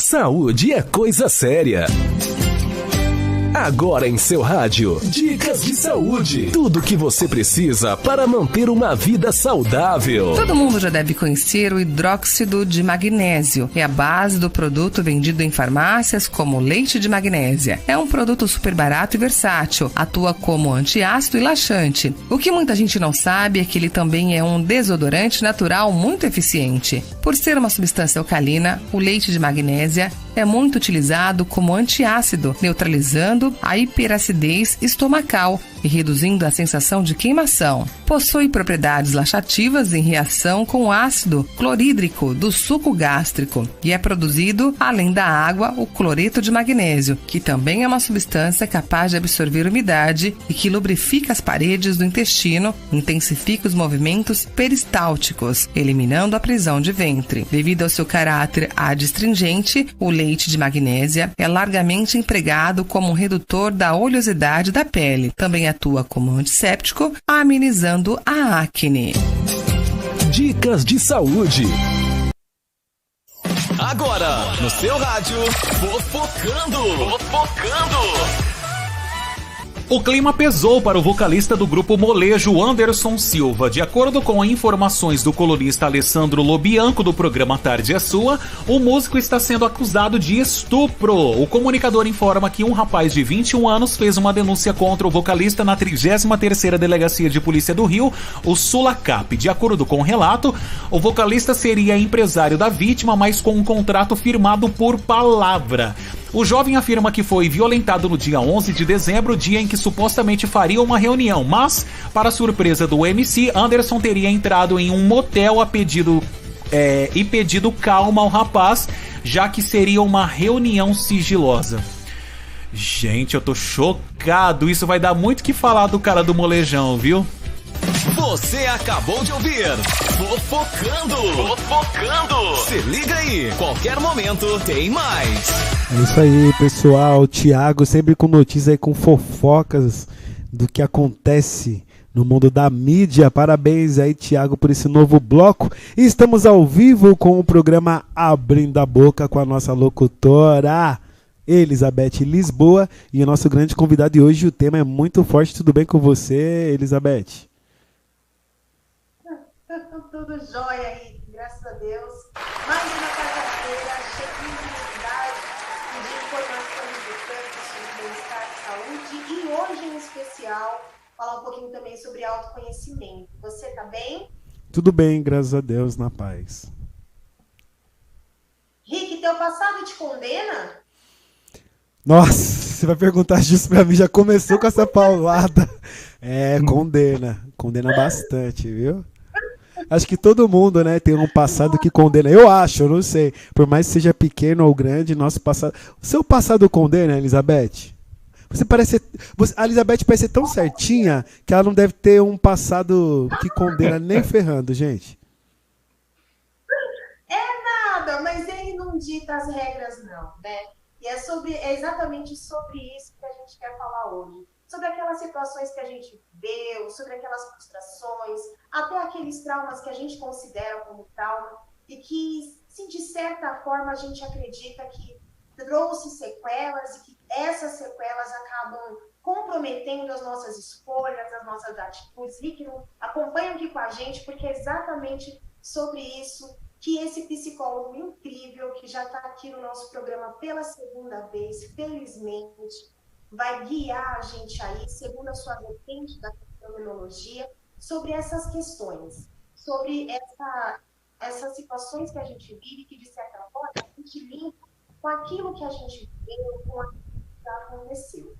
Saúde é coisa séria. Agora em seu rádio, Dicas de Saúde. Tudo o que você precisa para manter uma vida saudável. Todo mundo já deve conhecer o hidróxido de magnésio. É a base do produto vendido em farmácias como leite de magnésia. É um produto super barato e versátil. Atua como antiácido e laxante. O que muita gente não sabe é que ele também é um desodorante natural muito eficiente. Por ser uma substância alcalina, o leite de magnésia é muito utilizado como antiácido, neutralizando a hiperacidez estomacal e reduzindo a sensação de queimação. Possui propriedades laxativas em reação com o ácido clorídrico do suco gástrico e é produzido, além da água, o cloreto de magnésio, que também é uma substância capaz de absorver umidade e que lubrifica as paredes do intestino, intensifica os movimentos peristálticos, eliminando a prisão de ventre. Devido ao seu caráter adstringente, o leite de magnésia é largamente empregado como um redutor da oleosidade da pele. Também atua como antisséptico, amenizando a acne. Dicas de saúde. Agora, no seu rádio, Fofocando. O clima pesou para o vocalista do grupo Molejo, Anderson Silva. De acordo com informações do colunista Alessandro Lobianco do programa Tarde é Sua, o músico está sendo acusado de estupro. O comunicador informa que um rapaz de 21 anos fez uma denúncia contra o vocalista na 33ª Delegacia de Polícia do Rio, o Sulacap. De acordo com o relato, o vocalista seria empresário da vítima, mas com um contrato firmado por palavra. O jovem afirma que foi violentado no dia 11 de dezembro, dia em que supostamente faria uma reunião, mas, para surpresa do MC, Anderson teria entrado em um motel e pedido calma ao rapaz, já que seria uma reunião sigilosa. Gente, eu tô chocado, isso vai dar muito que falar do cara do molejão, viu? Você acabou de ouvir Fofocando. Se liga aí, qualquer momento tem mais. É isso aí, pessoal. Thiago sempre com notícias aí, com fofocas do que acontece no mundo da mídia. Parabéns aí, Thiago, por esse novo bloco. E estamos ao vivo com o programa Abrindo a Boca com a nossa locutora Elizabeth Lisboa e o nosso grande convidado de hoje. O tema é muito forte. Tudo bem com você, Elizabeth? Tudo jóia aí, graças a Deus. Mais uma quarta-feira cheia de novidades e de informações importantes sobre bem-estar e saúde. E hoje, em especial, falar um pouquinho também sobre autoconhecimento. Você tá bem? Tudo bem, graças a Deus, na paz. Rick, teu passado te condena? Nossa, você vai perguntar isso pra mim, já começou com essa paulada. Condena bastante, viu? Acho que todo mundo, né, tem um passado que condena. Eu não sei. Por mais que seja pequeno ou grande, nosso passado. O seu passado condena, Elizabeth? A Elizabeth parece ser tão certinha que ela não deve ter um passado que condena nem ferrando, gente. É nada, mas ele não dita as regras, não, né? E é exatamente sobre isso que a gente quer falar hoje. Sobre aquelas situações que a gente viveu, sobre aquelas frustrações, até aqueles traumas que a gente considera como trauma e que, se de certa forma, a gente acredita que trouxe sequelas e que essas sequelas acabam comprometendo as nossas escolhas, as nossas atitudes. Rick, acompanha aqui com a gente, porque é exatamente sobre isso que esse psicólogo incrível, que já está aqui no nosso programa pela segunda vez, felizmente, vai guiar a gente aí, segundo a sua vertente da fenomenologia, sobre essas questões, sobre essas situações que a gente vive, que de certa forma a gente limpa com aquilo que a gente viveu, com aquilo que já aconteceu.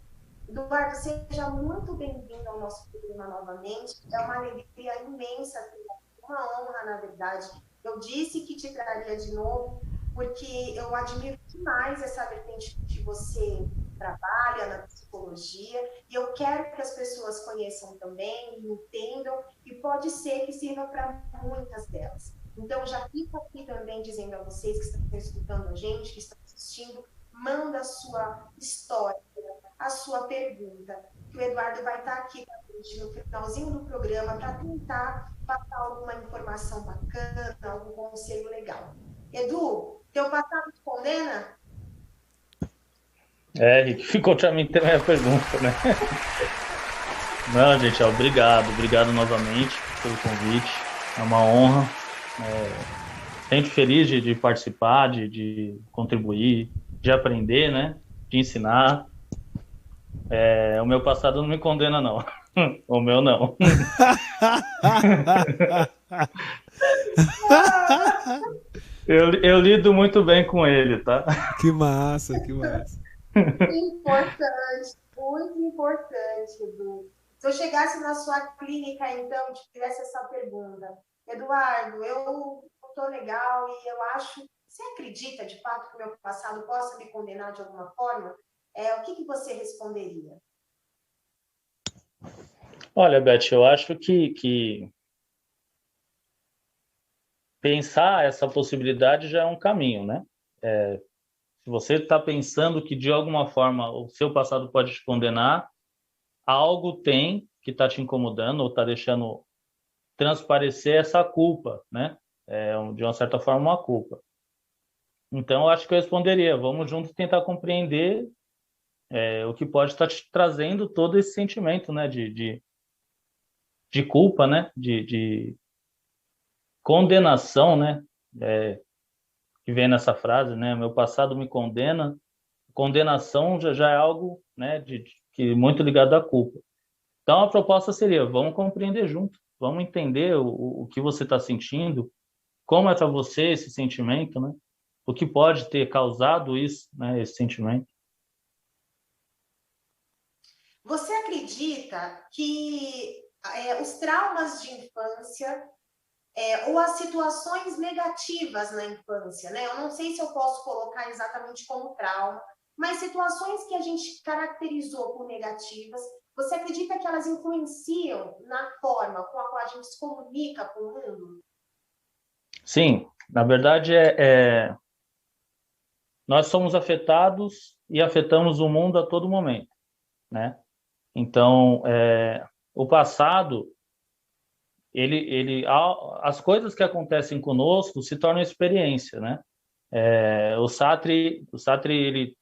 Eduardo, seja muito bem-vindo ao nosso programa novamente. É uma alegria imensa, uma honra, na verdade. Eu disse que te traria de novo, porque eu admiro demais essa vertente que você trabalha na psicologia, e eu quero que as pessoas conheçam também, entendam, e pode ser que sirva para muitas delas. Então, já fico aqui também dizendo a vocês que estão escutando a gente, que estão assistindo, manda a sua história, a sua pergunta, que o Eduardo vai estar aqui no finalzinho do programa para tentar passar alguma informação bacana, algum conselho legal. Edu, teu passado te condena? Rick, ficou para mim também a pergunta, né? Não, gente, obrigado novamente pelo convite. É uma honra. Sempre feliz de participar, de contribuir, de aprender, né? De ensinar. O meu passado não me condena, não. O meu não. Eu lido muito bem com ele, tá? Que massa, que massa. Importante, muito importante, Edu. Se eu chegasse na sua clínica, então, te fizesse essa pergunta, Eduardo, eu não estou legal e eu acho. Você acredita de fato que o meu passado possa me condenar de alguma forma? O que você responderia? Olha, Beth, eu acho que pensar essa possibilidade já é um caminho, né? Se você está pensando que de alguma forma o seu passado pode te condenar, algo tem que está te incomodando ou está deixando transparecer essa culpa, né? De uma certa forma, uma culpa. Então, eu acho que eu responderia: vamos juntos tentar compreender o que pode estar te trazendo todo esse sentimento, né? De culpa, né? De condenação, né? Que vem nessa frase, né? Meu passado me condena. Condenação já é algo, né? Que muito ligado à culpa. Então, a proposta seria: vamos compreender junto, vamos entender o que você está sentindo, como é para você esse sentimento, né? O que pode ter causado isso, né? Esse sentimento. Você acredita que os traumas de infância ou as situações negativas na infância, né? Eu não sei se eu posso colocar exatamente como trauma, mas situações que a gente caracterizou por negativas, você acredita que elas influenciam na forma com a qual a gente se comunica com o mundo? Sim, na verdade nós somos afetados e afetamos o mundo a todo momento, né? Então, o passado, as coisas que acontecem conosco se tornam experiência, né? O Sartre, Sartre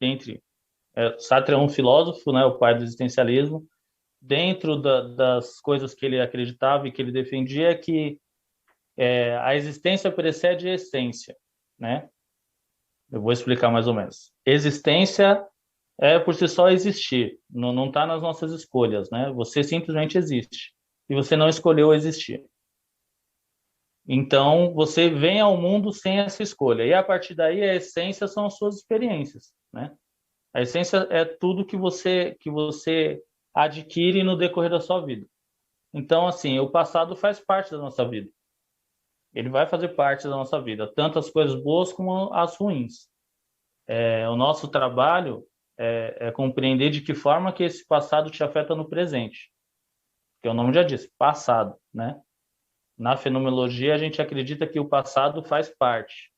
é um filósofo, né? O pai do existencialismo. Dentro das coisas que ele acreditava e que ele defendia é que a existência precede a essência, né? Eu vou explicar mais ou menos. Existência é por si só existir, não está nas nossas escolhas, né? Você simplesmente existe e você não escolheu existir. Então, você vem ao mundo sem essa escolha. E a partir daí, a essência são as suas experiências, né? A essência é tudo que você adquire no decorrer da sua vida. Então, assim, o passado faz parte da nossa vida. Ele vai fazer parte da nossa vida, tanto as coisas boas como as ruins. O nosso trabalho é compreender de que forma que esse passado te afeta no presente. Que o nome já diz, passado, né? Na fenomenologia, a gente acredita que o passado faz parte,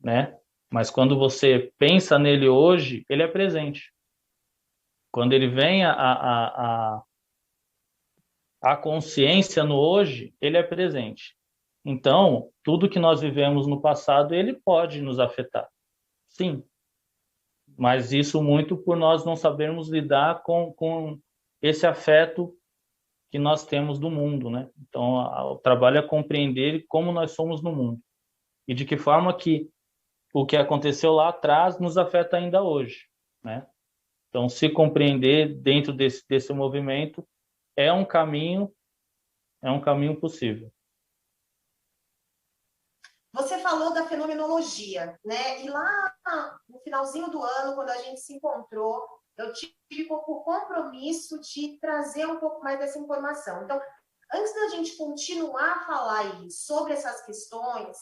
né? Mas quando você pensa nele hoje, ele é presente. Quando ele vem a consciência no hoje, ele é presente. Então, tudo que nós vivemos no passado, ele pode nos afetar. Sim. Mas isso muito por nós não sabermos lidar com esse afeto que nós temos do mundo, né? Então, o trabalho é compreender como nós somos no mundo e de que forma que o que aconteceu lá atrás nos afeta ainda hoje, né? Então, se compreender dentro desse movimento é um caminho possível. Você falou da fenomenologia, né? E lá no finalzinho do ano, quando a gente se encontrou, eu tive o compromisso de trazer um pouco mais dessa informação. Então, antes da gente continuar a falar aí sobre essas questões,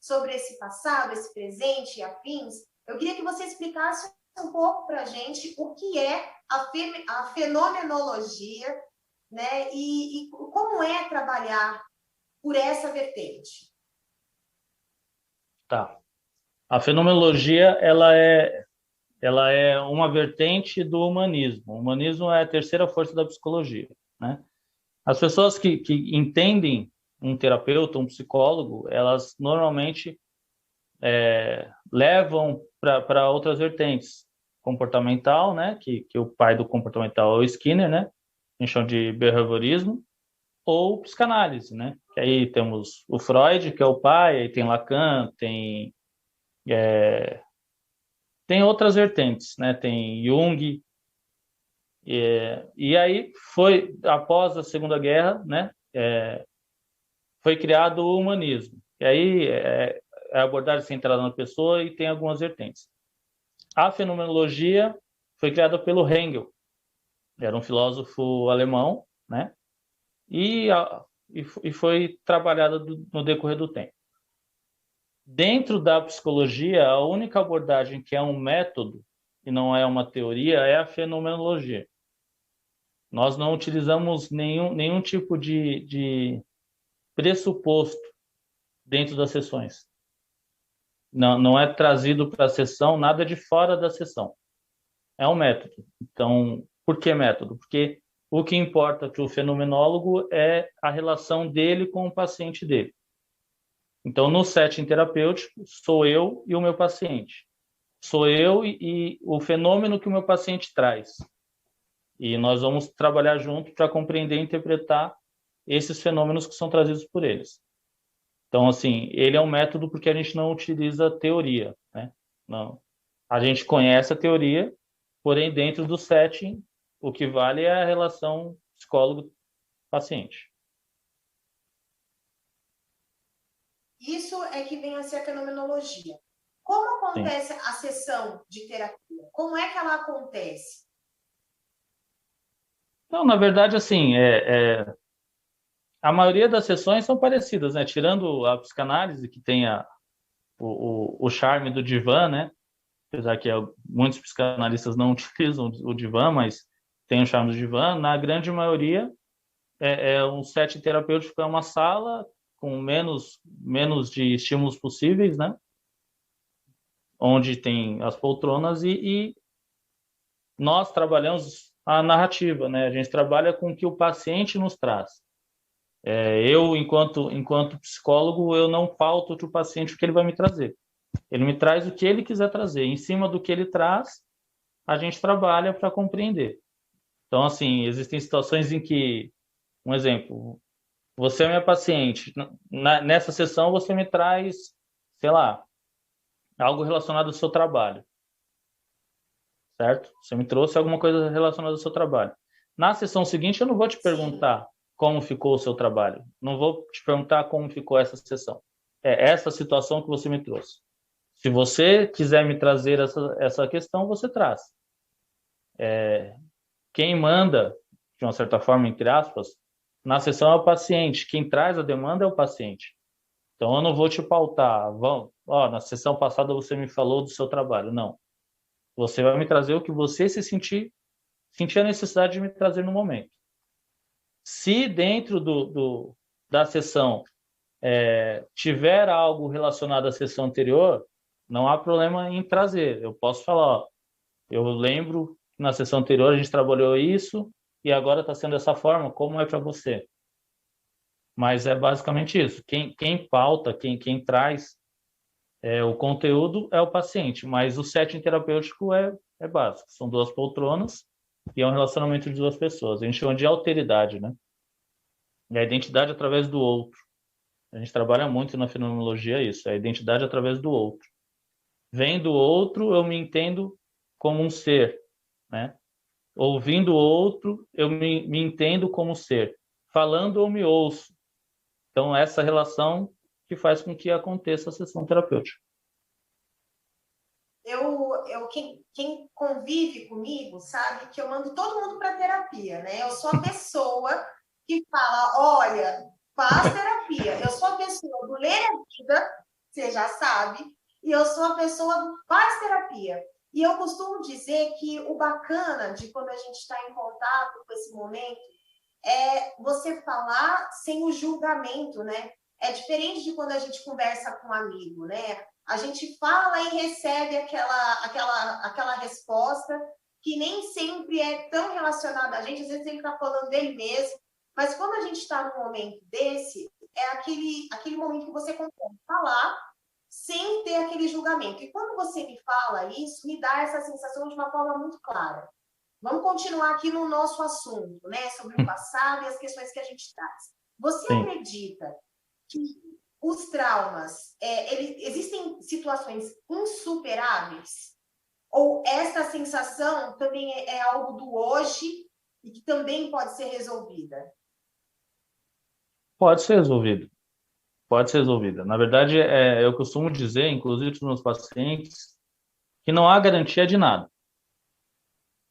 sobre esse passado, esse presente e afins, eu queria que você explicasse um pouco para a gente o que é a fenomenologia, né? E como é trabalhar por essa vertente. Tá. A fenomenologia, ela é uma vertente do humanismo. O humanismo é a terceira força da psicologia, né? As pessoas que entendem um terapeuta, um psicólogo, elas normalmente levam para outras vertentes. comportamental, né? Que o pai do comportamental é o Skinner, né? A gente chama de behaviorismo, ou psicanálise, né? Que aí temos o Freud, que é o pai, aí tem Lacan, tem outras vertentes, né? Tem Jung, e aí foi, após a Segunda Guerra, né? Foi criado o humanismo. E aí a abordagem centrada na pessoa e tem algumas vertentes. A fenomenologia foi criada pelo Hegel, era um filósofo alemão, né? E foi trabalhada no decorrer do tempo. Dentro da psicologia, a única abordagem que é um método e não é uma teoria é a fenomenologia. Nós não utilizamos nenhum tipo de pressuposto dentro das sessões. Não é trazido para a sessão nada de fora da sessão. É um método. Então, por que método? Porque o que importa para o fenomenólogo é a relação dele com o paciente dele. Então, no setting terapêutico, sou eu e o meu paciente. Sou eu e o fenômeno que o meu paciente traz. E nós vamos trabalhar junto para compreender e interpretar esses fenômenos que são trazidos por eles. Então, assim, ele é um método porque a gente não utiliza teoria, né? Não. A gente conhece a teoria, porém, dentro do setting, o que vale é a relação psicólogo-paciente. Isso é que vem a ser a fenomenologia. Como acontece a sessão de terapia? Como é que ela acontece? Não, na verdade, assim, a maioria das sessões são parecidas, né? Tirando a psicanálise, que tem o charme do divã, né? Apesar que muitos psicanalistas não utilizam o divã, mas tem o charme do divã. Na grande maioria, um setting terapêutico, é uma sala com menos de estímulos possíveis, né? Onde tem as poltronas e nós trabalhamos a narrativa, né? A gente trabalha com o que o paciente nos traz. Eu, enquanto psicólogo, eu não pauto para o paciente o que ele vai me trazer. Ele me traz o que ele quiser trazer. Em cima do que ele traz, a gente trabalha para compreender. Então, assim, existem situações em que, um exemplo, você é minha paciente. Nessa sessão, você me traz, sei lá, algo relacionado ao seu trabalho. Certo? Você me trouxe alguma coisa relacionada ao seu trabalho. Na sessão seguinte, eu não vou te perguntar como ficou o seu trabalho. Não vou te perguntar como ficou essa sessão. É essa situação que você me trouxe. Se você quiser me trazer essa questão, você traz. Quem manda, de uma certa forma, entre aspas, na sessão é o paciente. Quem traz a demanda é o paciente. Então, eu não vou te pautar. Na sessão passada você me falou do seu trabalho. Não. Você vai me trazer o que você sentir a necessidade de me trazer no momento. Se dentro da sessão tiver algo relacionado à sessão anterior, não há problema em trazer. Eu posso falar, eu lembro que na sessão anterior a gente trabalhou isso e agora está sendo dessa forma, como é para você? Mas é basicamente isso. Quem pauta, quem traz o conteúdo é o paciente, mas o setting terapêutico é básico. São 2 poltronas e é um relacionamento de 2 pessoas. A gente chama de alteridade, né? É a identidade através do outro. A gente trabalha muito na fenomenologia isso, é a identidade através do outro. Vendo o outro, eu me entendo como um ser, né? Ouvindo o outro, eu me entendo como ser. Falando, eu me ouço. Então, essa relação que faz com que aconteça a sessão terapêutica. Quem convive comigo sabe que eu mando todo mundo para terapia, né? Eu sou a pessoa que fala, olha, faz terapia. Eu sou a pessoa do ler a vida, você já sabe, e eu sou a pessoa do faz terapia. E eu costumo dizer que o bacana de quando a gente está em contato com esse momento é você falar sem o julgamento, né? É diferente de quando a gente conversa com um amigo, né? A gente fala e recebe aquela resposta que nem sempre é tão relacionada a gente, às vezes ele está falando dele mesmo, mas quando a gente está num momento desse, é aquele momento que você consegue falar sem ter ter aquele julgamento. E quando você me fala isso, me dá essa sensação de uma forma muito clara. Vamos continuar aqui no nosso assunto, né? Sobre o passado e as questões que a gente traz. Você Sim. acredita que os traumas, existem situações insuperáveis? Ou essa sensação também é algo do hoje e que também pode ser resolvida? Pode ser resolvido. Pode ser resolvida. Na verdade, eu costumo dizer, inclusive para os meus pacientes, que não há garantia de nada.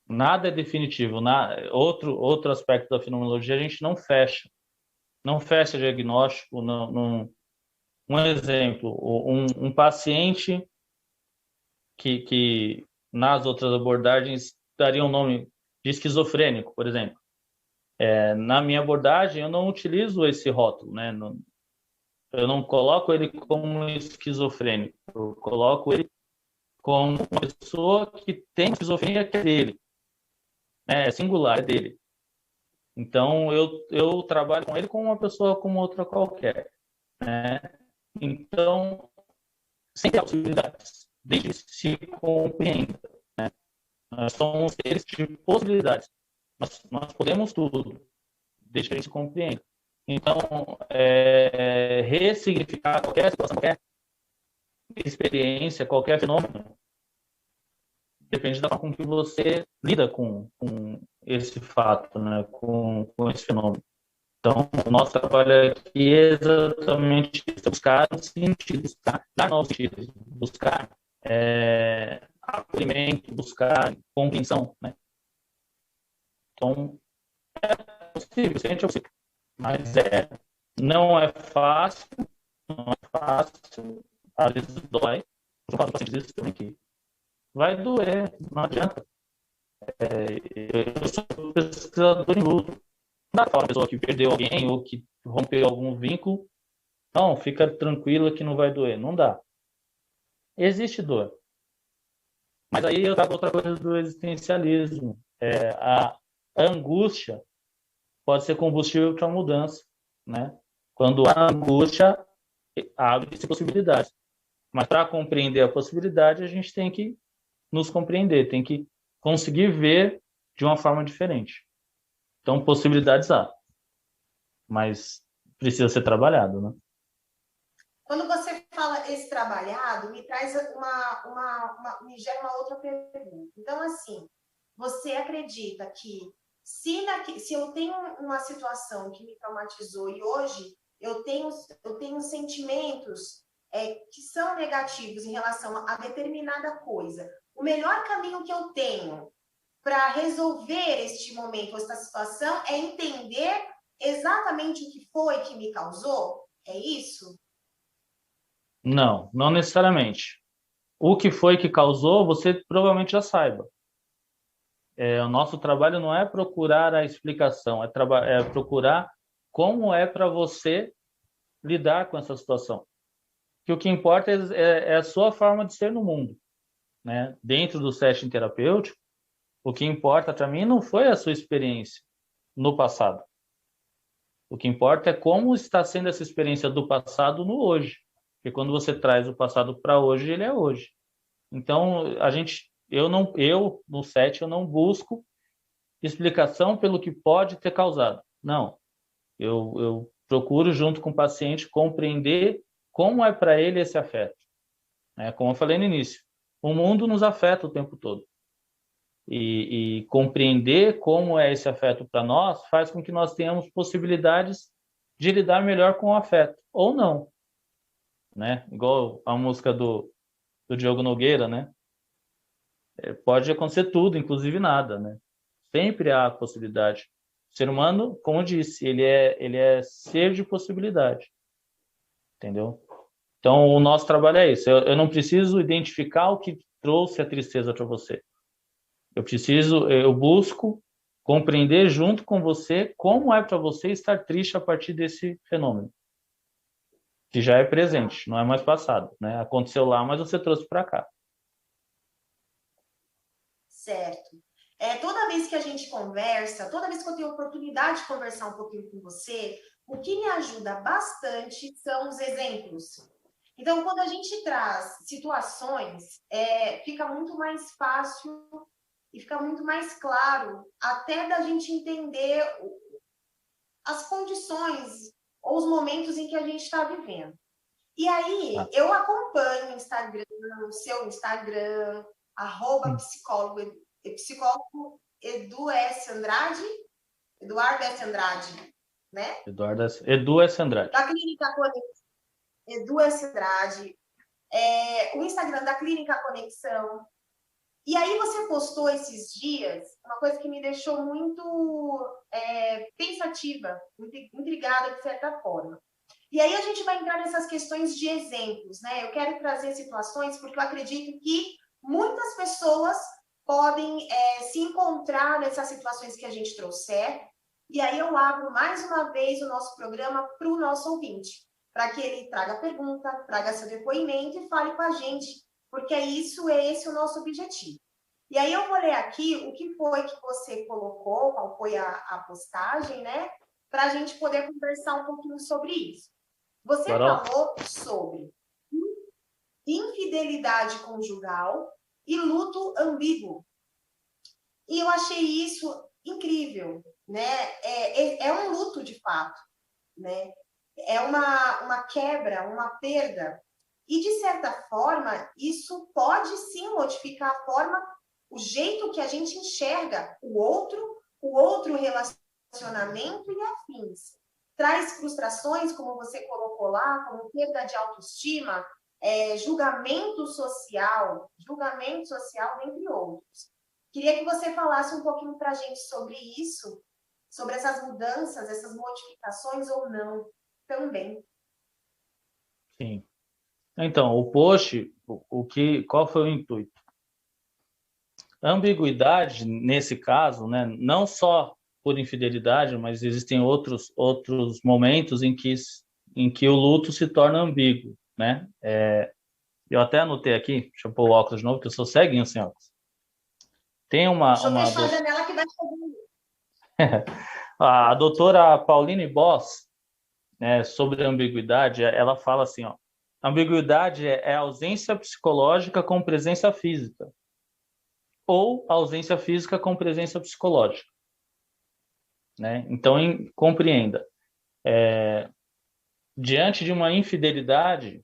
Nada é definitivo. Outro aspecto da fenomenologia, a gente não fecha. Não fecha diagnóstico. Um exemplo, um paciente que nas outras abordagens daria um nome de esquizofrênico, por exemplo. Na minha abordagem, eu não utilizo esse rótulo, né? Eu não coloco ele como esquizofrênico. Eu coloco ele como uma pessoa que tem esquizofrenia que é dele. É singular, é dele. Então, eu trabalho com ele como uma pessoa como outra qualquer. Né? Então, sempre há possibilidades, desde que se compreenda. Né? Nós somos seres de possibilidades. Nós podemos tudo, desde que a gente se compreenda. Então, ressignificar qualquer situação, qualquer experiência, qualquer fenômeno, depende da forma com que você lida com esse fato, né? com esse fenômeno. Então, o nosso trabalho aqui é exatamente buscar sentidos, dar novos sentidos, buscar acolhimento, buscar compreensão. Né? Então, é possível, a gente é possível. Mas não é fácil, às vezes dói. Eu falo para vocês isso também, que vai doer, não adianta. Eu sou pesquisador em luto. Não dá para falar uma pessoa que perdeu alguém ou que rompeu algum vínculo, não, fica tranquila que não vai doer. Não dá. Existe dor. Mas aí eu trago outra coisa do existencialismo. A angústia pode ser combustível para mudança, né? Quando há angústia, abre-se possibilidades. Mas para compreender a possibilidade, a gente tem que nos compreender, tem que conseguir ver de uma forma diferente. Então, possibilidades há, mas precisa ser trabalhado, né? Quando você fala esse trabalhado, me traz me gera uma outra pergunta. Então, assim, você acredita que se eu tenho uma situação que me traumatizou e hoje eu tenho sentimentos que são negativos em relação a determinada coisa, o melhor caminho que eu tenho para resolver este momento, esta situação, é entender exatamente o que foi que me causou? É isso? Não necessariamente. O que foi que causou, você provavelmente já saiba. O nosso trabalho não é procurar a explicação, é procurar como é para você lidar com essa situação. Que o que importa é a sua forma de ser no mundo. Né? Dentro do setting terapêutico, o que importa para mim não foi a sua experiência no passado. O que importa é como está sendo essa experiência do passado no hoje. Porque quando você traz o passado para hoje, ele é hoje. Então, eu no set, eu não busco explicação pelo que pode ter causado. Não. Eu procuro, junto com o paciente, compreender como é para ele esse afeto. Como eu falei no início, o mundo nos afeta o tempo todo. E compreender como é esse afeto para nós faz com que nós tenhamos possibilidades de lidar melhor com o afeto, ou não. Né? Igual a música do Diogo Nogueira, né? Pode acontecer tudo, inclusive nada, né? Sempre há possibilidade. O ser humano, como eu disse, ele é ser de possibilidade. Entendeu? Então, o nosso trabalho é isso. Eu não preciso identificar o que trouxe a tristeza para você. Eu busco compreender junto com você como é para você estar triste a partir desse fenômeno. Que já é presente, não é mais passado. Né? Aconteceu lá, mas você trouxe para cá. Certo. Toda vez que a gente conversa, toda vez que eu tenho a oportunidade de conversar um pouquinho com você, o que me ajuda bastante são os exemplos. Então, quando a gente traz situações, fica muito mais fácil e fica muito mais claro até da gente entender as condições ou os momentos em que a gente está vivendo. E aí, eu acompanho o Instagram, o seu Instagram, psicólogo Edu S. Andrade, Eduardo S. Andrade, né? Edu S. Andrade. Da Clínica Conexão, Edu S. Andrade, o Instagram da Clínica Conexão. E aí você postou esses dias uma coisa que me deixou muito pensativa, intrigada de certa forma. E aí a gente vai entrar nessas questões de exemplos, né? Eu quero trazer situações porque eu acredito que muitas pessoas podem se encontrar nessas situações que a gente trouxer. E aí eu abro mais uma vez o nosso programa para o nosso ouvinte, para que ele traga pergunta, traga seu depoimento e fale com a gente, porque esse o nosso objetivo. E aí eu vou ler aqui o que foi que você colocou, qual foi a postagem, né? Para a gente poder conversar um pouquinho sobre isso. Você falou sobre infidelidade conjugal e luto ambíguo. E eu achei isso incrível, né? É um luto de fato, né? É uma quebra, uma perda. E, de certa forma, isso pode sim modificar a forma, o jeito que a gente enxerga o outro relacionamento e afins. Traz frustrações, como você colocou lá, como perda de autoestima, julgamento social, dentre outros. Queria que você falasse um pouquinho para a gente sobre isso, sobre essas mudanças, essas modificações ou não, também. Sim. Então, o post, qual foi o intuito? A ambiguidade, nesse caso, né, não só por infidelidade, mas existem outros momentos em que o luto se torna ambíguo, né? Eu até anotei aqui, deixa eu pôr o óculos de novo, que eu sou ceguinho sem óculos. Tem Deixa eu fechar a janela que vai chegar. A doutora Pauline Boss, né, sobre a ambiguidade, ela fala assim, ó, ambiguidade é ausência psicológica com presença física ou ausência física com presença psicológica, né? Então, compreenda, diante de uma infidelidade,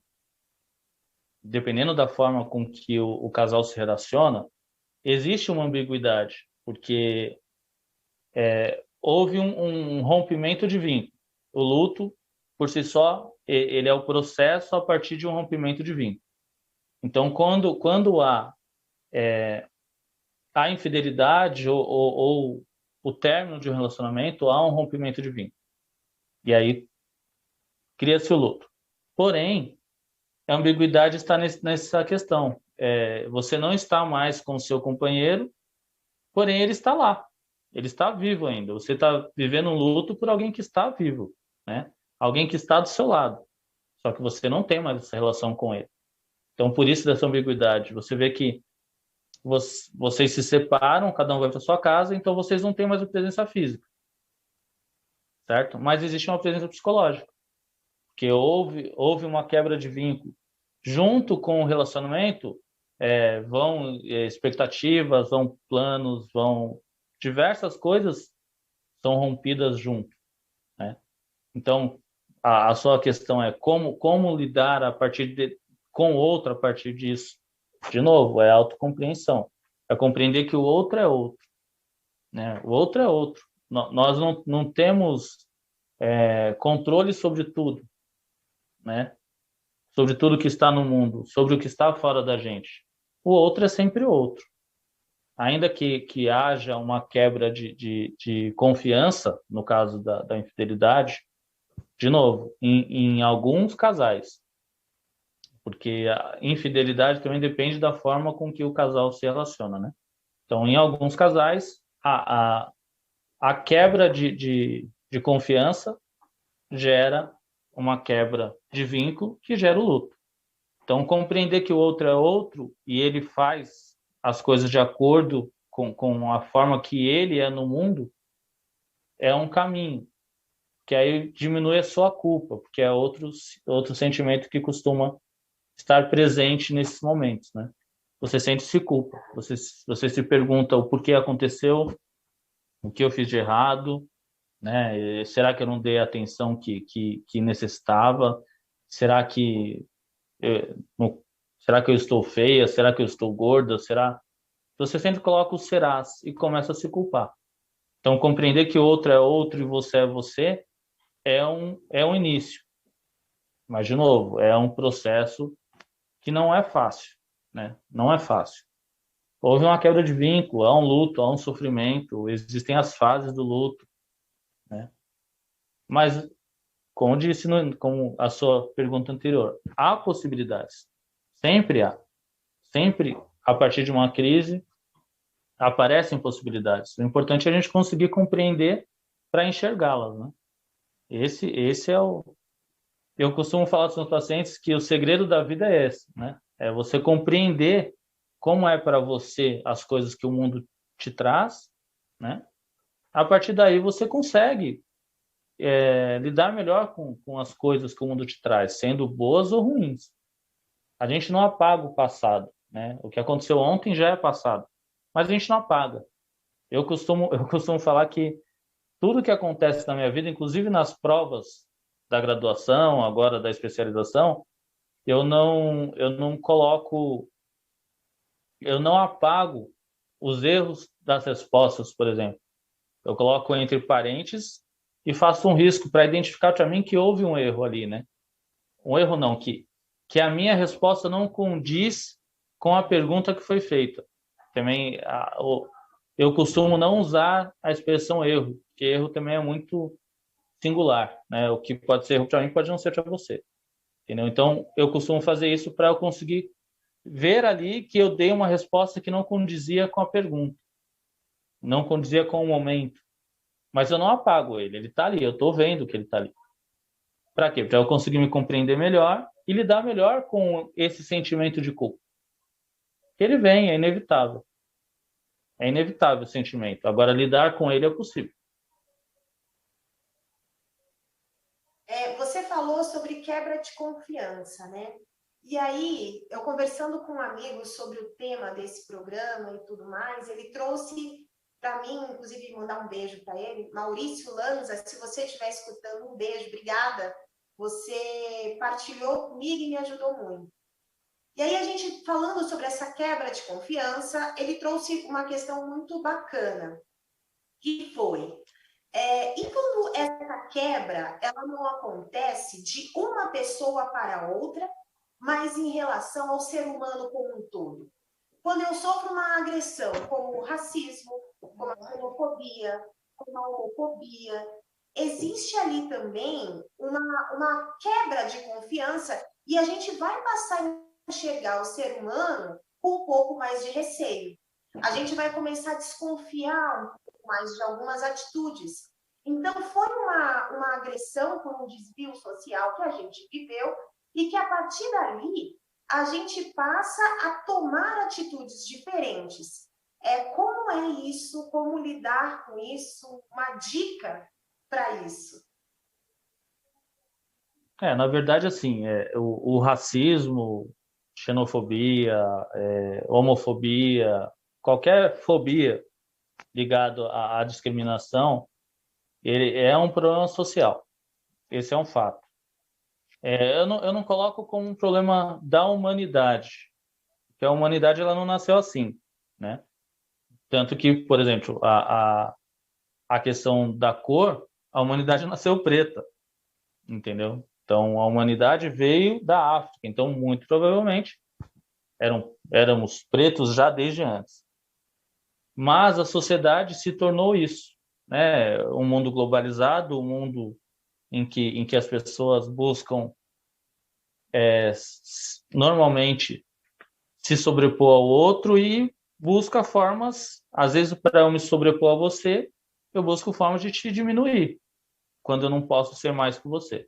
dependendo da forma com que o casal se relaciona, existe uma ambiguidade, porque houve um rompimento de vínculo. O luto, por si só, ele é o processo a partir de um rompimento de vínculo. Então, quando há a infidelidade ou o término de um relacionamento, há um rompimento de vínculo. E aí cria-se o luto. Porém, a ambiguidade está nessa questão. Você não está mais com o seu companheiro, porém ele está lá. Ele está vivo ainda. Você está vivendo um luto por alguém que está vivo, né? Alguém que está do seu lado. Só que você não tem mais essa relação com ele. Então, por isso dessa ambiguidade. Você vê que vocês se separam, cada um vai para sua casa, então vocês não têm mais a presença física. Certo? Mas existe uma presença psicológica. Porque houve uma quebra de vínculo. Junto com o relacionamento, vão expectativas, vão planos, vão diversas coisas são rompidas junto, né? Então, a sua questão é como lidar com o outro a partir disso. De novo, é autocompreensão. É compreender que o outro é outro, né? O outro é outro. Nós não temos controle sobre tudo, né? Sobre tudo que está no mundo, sobre o que está fora da gente. O outro é sempre outro. Ainda que haja uma quebra de confiança, no caso da infidelidade, de novo, em alguns casais, porque a infidelidade também depende da forma com que o casal se relaciona, né? Então, em alguns casais, a quebra de confiança gera uma quebra de vínculo que gera o luto. Então, compreender que o outro é outro e ele faz as coisas de acordo com a forma que ele é no mundo é um caminho, que aí diminui a sua culpa, porque é outro sentimento que costuma estar presente nesses momentos, né? Você sente-se culpa, você se pergunta o porquê aconteceu, o que eu fiz de errado, né? Será que eu não dei a atenção que necessitava? Será que será que eu estou feia? Será que eu estou gorda? Será? Você sempre coloca os serás e começa a se culpar. Então, compreender que outro é outro e você é você é um início. Mas, de novo, é um processo que não é fácil, né? Não é fácil. Houve uma quebra de vínculo, há um luto, há um sofrimento, existem as fases do luto, né? Mas, como disse com a sua pergunta anterior, há possibilidades. Sempre há. Sempre, a partir de uma crise, aparecem possibilidades. O importante é a gente conseguir compreender para enxergá-las, né? Esse é o... Eu costumo falar para os meus pacientes que o segredo da vida é esse, né? É você compreender como é para você as coisas que o mundo te traz, né? A partir daí você consegue lidar melhor com as coisas que o mundo te traz, sendo boas ou ruins. A gente não apaga o passado, né? O que aconteceu ontem já é passado, mas a gente não apaga. Eu costumo falar que tudo que acontece na minha vida, inclusive nas provas da graduação, agora da especialização, eu não coloco, eu não apago os erros das respostas, por exemplo. Eu coloco entre parênteses e faço um risco para identificar para mim que houve um erro ali, né? Um erro não, que a minha resposta não condiz com a pergunta que foi feita. Também eu costumo não usar a expressão erro, porque erro também é muito singular, né? O que pode ser erro para mim pode não ser para você, entendeu? Então, eu costumo fazer isso para eu conseguir ver ali que eu dei uma resposta que não condizia com a pergunta, não condizia com o momento, mas eu não apago ele está ali, eu estou vendo que ele está ali. Para quê? Para eu conseguir me compreender melhor e lidar melhor com esse sentimento de culpa. Ele vem, é inevitável. É inevitável o sentimento. Agora, lidar com ele é possível. Você falou sobre quebra de confiança, né? E aí, eu conversando com um amigo sobre o tema desse programa e tudo mais, ele trouxe para mim, inclusive, mandar um beijo para ele, Maurício Lanza, se você estiver escutando, um beijo, obrigada. Você partilhou comigo e me ajudou muito. E aí, a gente falando sobre essa quebra de confiança, ele trouxe uma questão muito bacana, que foi... E quando essa quebra, ela não acontece de uma pessoa para outra, mas em relação ao ser humano como um todo. Quando eu sofro uma agressão, como o racismo, como a xenofobia, como a homofobia, existe ali também uma quebra de confiança e a gente vai passar a enxergar o ser humano com um pouco mais de receio. A gente vai começar a desconfiar um pouco mais de algumas atitudes. Então, foi uma agressão, foi um desvio social que a gente viveu e que, a partir dali, a gente passa a tomar atitudes diferentes. Como é isso? Como lidar com isso? Uma dica para isso? Na verdade, assim, o racismo, xenofobia, homofobia, qualquer fobia ligado à discriminação, ele é um problema social. Esse é um fato. Eu não coloco como um problema da humanidade, porque a humanidade ela não nasceu assim, né? Tanto que, por exemplo, a questão da cor, a humanidade nasceu preta, entendeu? Então, a humanidade veio da África, então, muito provavelmente, éramos pretos já desde antes. Mas a sociedade se tornou isso, né? Um mundo globalizado, um mundo em que as pessoas buscam normalmente se sobrepor ao outro e busca formas, às vezes para eu me sobrepor a você, eu busco formas de te diminuir, quando eu não posso ser mais que você.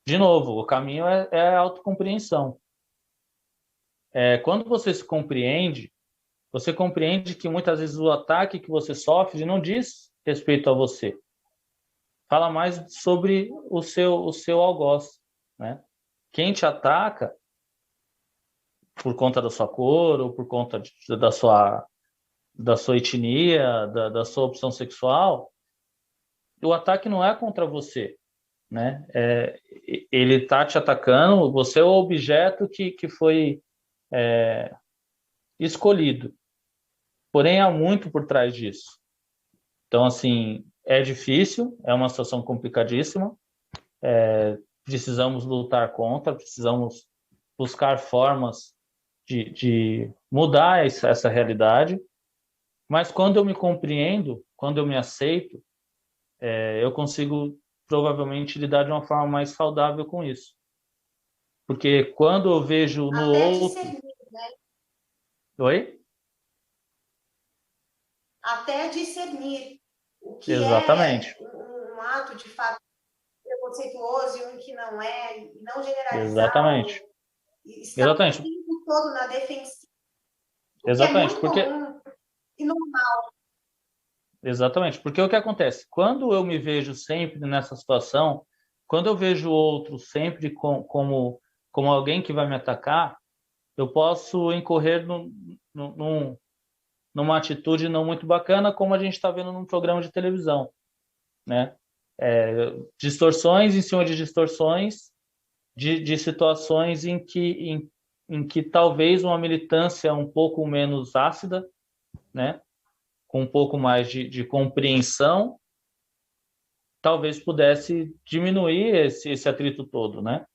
De novo, o caminho é a autocompreensão. Quando você se compreende, você compreende que muitas vezes o ataque que você sofre não diz respeito a você. Fala mais sobre o seu algoz, né? quem te ataca por conta da sua cor ou por conta da sua etnia, da sua opção sexual, o ataque não é contra você, né? Ele está te atacando, você é o objeto que foi escolhido. Porém, há muito por trás disso. Então, assim, é difícil, é uma situação complicadíssima, precisamos lutar contra, precisamos buscar formas de mudar essa realidade, mas quando eu me compreendo, quando eu me aceito, eu consigo provavelmente lidar de uma forma mais saudável com isso. Porque quando eu vejo no Até outro... discernir, né? Oi? Até discernir o que Exatamente. é um ato de fato preconceituoso e um que não é, e não generalizar, Exatamente. estar Exatamente. o tempo todo na defensiva, o Exatamente, que é muito porque... comum e normal. Exatamente, porque o que acontece? Quando eu me vejo sempre nessa situação, quando eu vejo o outro sempre como alguém que vai me atacar, eu posso incorrer numa atitude não muito bacana, como a gente está vendo num programa de televisão, né? Distorções em cima de distorções de situações em que talvez uma militância um pouco menos ácida, né? Com um pouco mais de compreensão, talvez pudesse diminuir esse atrito todo, né?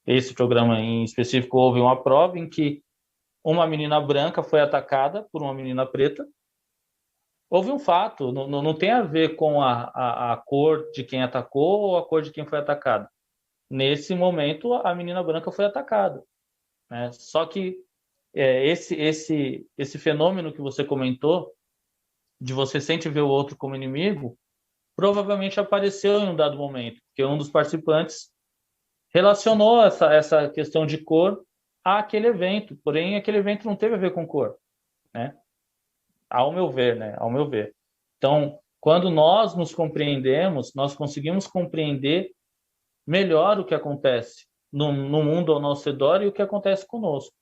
Esse programa em específico, houve uma prova em que uma menina branca foi atacada por uma menina preta. Houve um fato, não tem a ver com a cor de quem atacou ou a cor de quem foi atacado. Nesse momento, a menina branca foi atacada, né? Só que esse fenômeno que você comentou, de você sempre ver o outro como inimigo, provavelmente apareceu em um dado momento, porque um dos participantes relacionou essa questão de cor àquele evento, porém aquele evento não teve a ver com cor, né? Ao meu ver, né? Ao meu ver. Então, quando nós nos compreendemos, nós conseguimos compreender melhor o que acontece no mundo ao nosso redor e o que acontece conosco.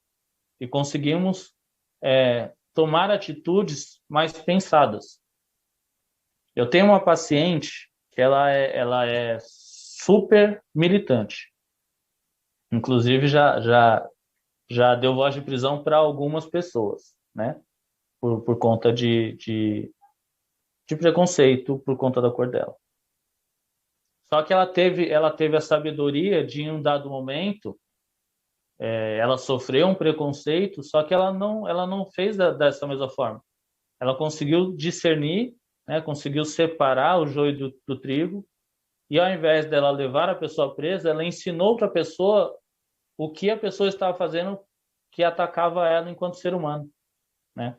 E conseguimos tomar atitudes mais pensadas. Eu tenho uma paciente que ela é super militante. Inclusive, já deu voz de prisão para algumas pessoas, né? Por conta de preconceito, por conta da cor dela. Só que ela teve a sabedoria de, em um dado momento, ela sofreu um preconceito, só que ela não fez dessa mesma forma. Ela conseguiu discernir, né? Conseguiu separar o joio do trigo, e ao invés dela levar a pessoa presa, ela ensinou para a pessoa o que a pessoa estava fazendo que atacava ela enquanto ser humano, né?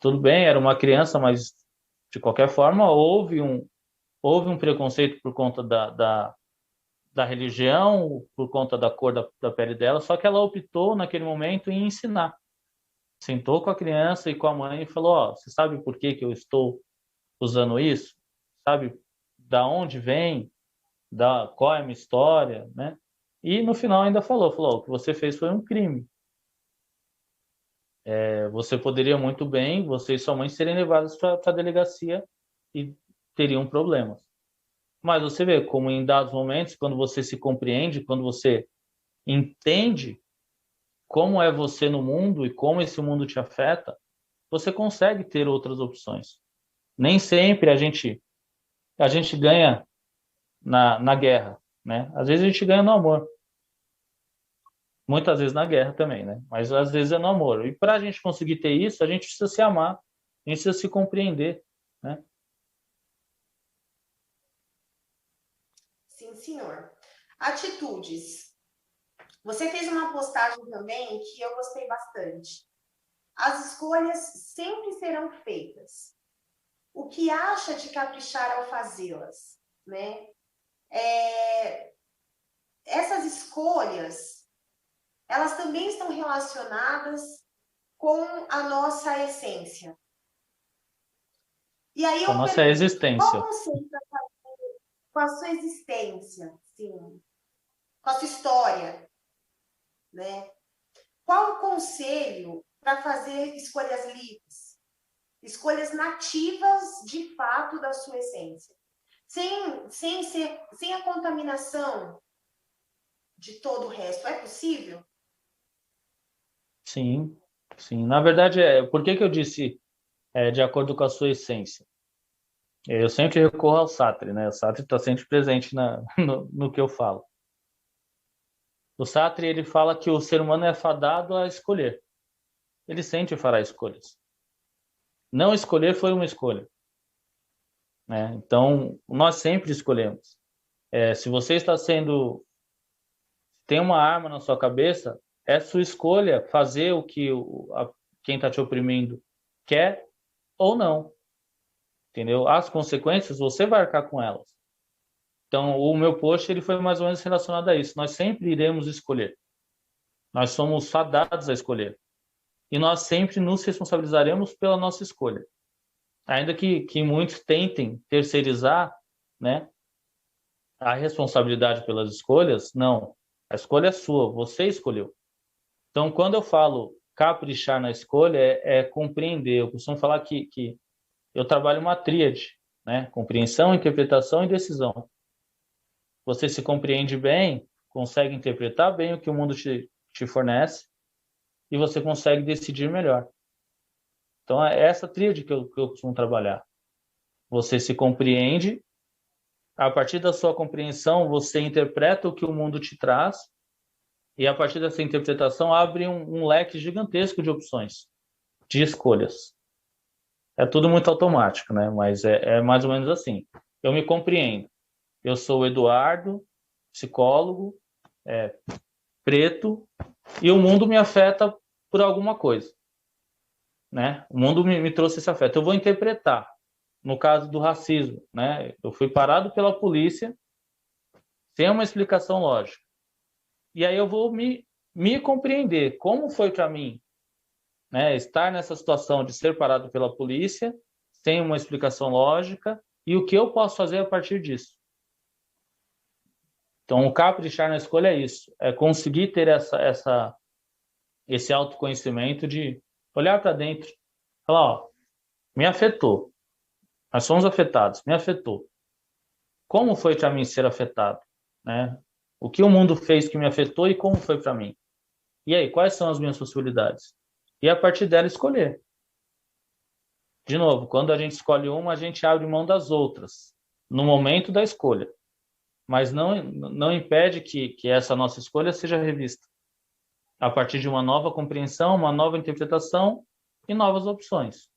Tudo bem, era uma criança, mas de qualquer forma houve um preconceito por conta da religião, por conta da cor da pele dela, só que ela optou naquele momento em ensinar. Sentou com a criança e com a mãe e falou: ó, você sabe por que eu estou usando isso? Sabe da onde vem? Qual é a minha história, né? E no final ainda falou, o que você fez foi um crime. Você poderia muito bem, você e sua mãe serem levados para a delegacia e teriam problemas. Mas você vê como em dados momentos, quando você se compreende, quando você entende como é você no mundo e como esse mundo te afeta, você consegue ter outras opções. Nem sempre a gente ganha na guerra, né? Às vezes a gente ganha no amor. Muitas vezes na guerra também, né? Mas às vezes é no amor. E para a gente conseguir ter isso, a gente precisa se amar, a gente precisa se compreender, né? Sim, senhor. Atitudes. Você fez uma postagem também que eu gostei bastante. As escolhas sempre serão feitas. O que acha de caprichar ao fazê-las, né? Essas escolhas, elas também estão relacionadas com a nossa essência. E aí Com a nossa existência. qual conceito com a sua existência? assim, com a sua história, né? Qual o conselho para fazer escolhas livres? Escolhas nativas, de fato, da sua essência. Sem a contaminação de todo o resto. É possível? Sim, sim. Na verdade, por que eu disse de acordo com a sua essência? Eu sempre recorro ao Sartre, né? O Sartre está sempre presente no que eu falo. O Sartre, ele fala que o ser humano é fadado a escolher. Ele sempre fará escolhas. Não escolher foi uma escolha, né? Então, nós sempre escolhemos. Se você tem uma arma na sua cabeça, é sua escolha fazer o que quem está te oprimindo quer ou não. Entendeu? As consequências, você vai arcar com elas. Então, o meu post ele foi mais ou menos relacionado a isso. Nós sempre iremos escolher. Nós somos fadados a escolher. E nós sempre nos responsabilizaremos pela nossa escolha. Ainda que muitos tentem terceirizar, né, a responsabilidade pelas escolhas, não. A escolha é sua, você escolheu. Então, quando eu falo caprichar na escolha, é compreender. Eu costumo falar que eu trabalho uma tríade, né? Compreensão, interpretação e decisão. Você se compreende bem, consegue interpretar bem o que o mundo te fornece e você consegue decidir melhor. Então, é essa tríade que eu costumo trabalhar. Você se compreende, a partir da sua compreensão, você interpreta o que o mundo te traz e, a partir dessa interpretação, abre um leque gigantesco de opções, de escolhas. É tudo muito automático, né? Mas é mais ou menos assim. Eu me compreendo. Eu sou o Eduardo, psicólogo, preto, e o mundo me afeta por alguma coisa, né? O mundo me trouxe esse afeto. Eu vou interpretar. No caso do racismo, né? Eu fui parado pela polícia sem uma explicação lógica. E aí eu vou me compreender. Como foi para mim, né, estar nessa situação de ser parado pela polícia sem uma explicação lógica e o que eu posso fazer a partir disso. Então, o caprichar na escolha é isso. É conseguir ter esse autoconhecimento de olhar para dentro. Falar, ó, me afetou. Nós somos afetados, me afetou. Como foi para mim ser afetado? Né? O que o mundo fez que me afetou e como foi para mim? E aí, quais são as minhas possibilidades? E a partir dela escolher. De novo, quando a gente escolhe uma, a gente abre mão das outras, no momento da escolha. Mas não impede que essa nossa escolha seja revista. A partir de uma nova compreensão, uma nova interpretação e novas opções.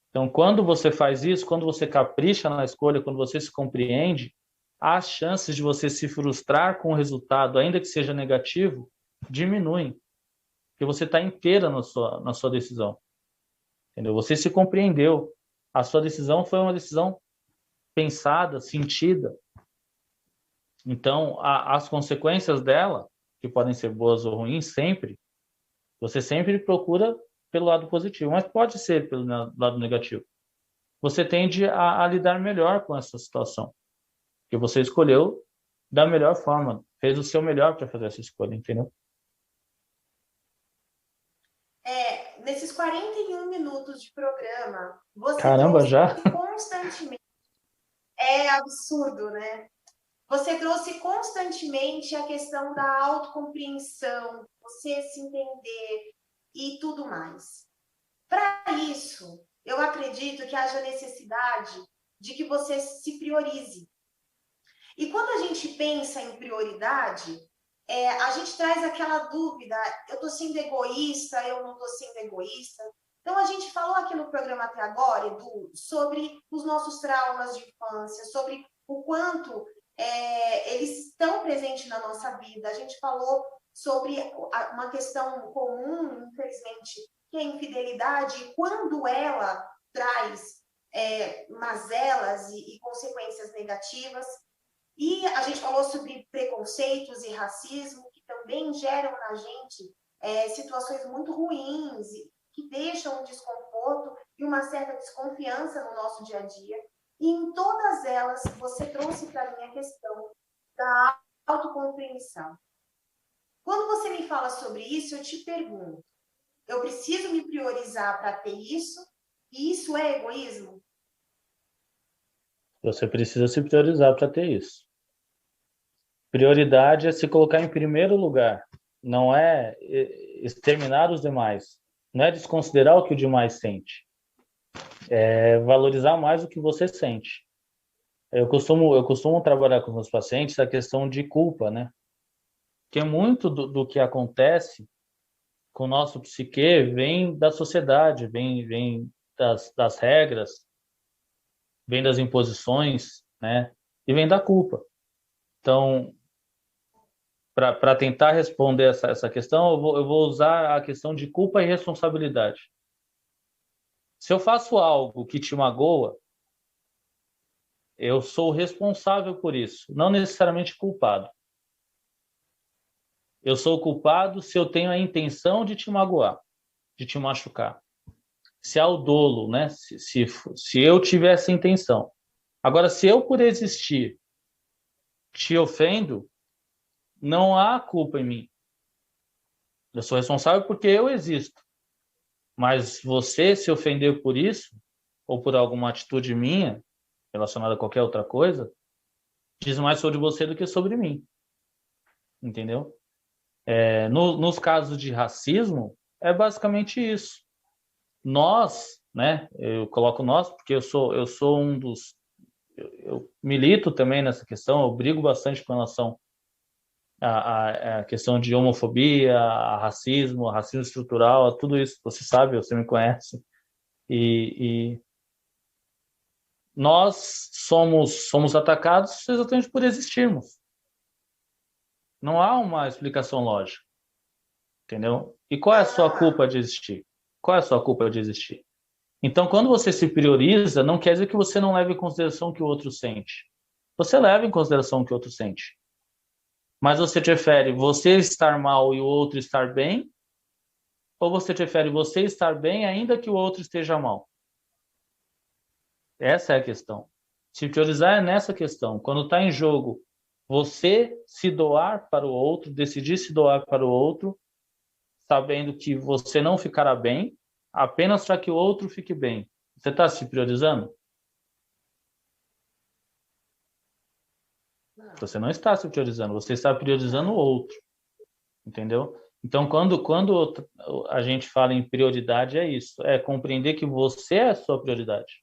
Então, quando você faz isso, quando você capricha na escolha, quando você se compreende, as chances de você se frustrar com o resultado, ainda que seja negativo, diminuem. Porque você está inteira na sua decisão. Entendeu? Você se compreendeu. A sua decisão foi uma decisão pensada, sentida. Então, as consequências dela, que podem ser boas ou ruins, você sempre procura pelo lado positivo, mas pode ser pelo lado negativo. Você tende a lidar melhor com essa situação, porque você escolheu da melhor forma, fez o seu melhor para fazer essa escolha, entendeu? Nesses 41 minutos de programa, você Caramba, já? constantemente. É absurdo, né? Você trouxe constantemente a questão da autocompreensão, você se entender e tudo mais. Para isso, eu acredito que haja necessidade de que você se priorize. E quando a gente pensa em prioridade, a gente traz aquela dúvida, eu estou sendo egoísta, eu não estou sendo egoísta. Então, a gente falou aqui no programa até agora, Edu, sobre os nossos traumas de infância, sobre o quanto eles estão presentes na nossa vida. A gente falou sobre uma questão comum, infelizmente, que é a infidelidade, e quando ela traz mazelas e consequências negativas. E a gente falou sobre preconceitos e racismo, que também geram na gente situações muito ruins, que deixam um desconforto e uma certa desconfiança no nosso dia a dia. E em todas elas, você trouxe para mim a questão da autocompreensão. Quando você me fala sobre isso, eu te pergunto, eu preciso me priorizar para ter isso? E isso é egoísmo? Você precisa se priorizar para ter isso. Prioridade é se colocar em primeiro lugar. Não é exterminar os demais. Não é desconsiderar o que o demais sente. É valorizar mais o que você sente. Eu costumo trabalhar com os meus pacientes a questão de culpa, né? Porque muito do que acontece com o nosso psique vem da sociedade, vem das regras, vem das imposições, né? E vem da culpa. Então, para tentar responder essa questão, eu vou usar a questão de culpa e responsabilidade. Se eu faço algo que te magoa, eu sou responsável por isso, não necessariamente culpado. Eu sou culpado se eu tenho a intenção de te magoar, de te machucar. Se há o dolo, né? Se eu tiver essa intenção. Agora, se eu, por existir, te ofendo, não há culpa em mim. Eu sou responsável porque eu existo. Mas você se ofender por isso, ou por alguma atitude minha, relacionada a qualquer outra coisa, diz mais sobre você do que sobre mim. Entendeu? Nos casos de racismo, é basicamente isso. Nós, né? Eu coloco nós porque eu sou um dos... Eu milito também nessa questão, eu brigo bastante com relação a questão de homofobia, a racismo estrutural, a tudo isso. Você sabe, você me conhece. E nós somos atacados exatamente por existirmos. Não há uma explicação lógica. Entendeu? E qual é a sua culpa de existir? Qual é a sua culpa de existir? Então, quando você se prioriza, não quer dizer que você não leve em consideração o que o outro sente. Você leva em consideração o que o outro sente. Mas você prefere você estar mal e o outro estar bem? Ou você prefere você estar bem ainda que o outro esteja mal? Essa é a questão. Se priorizar é nessa questão. Quando está em jogo você se doar para o outro, decidir se doar para o outro, sabendo que você não ficará bem, apenas para que o outro fique bem. Você está se priorizando? Você não está se priorizando, você está priorizando o outro. Entendeu? Então, quando a gente fala em prioridade, é isso. É compreender que você é a sua prioridade.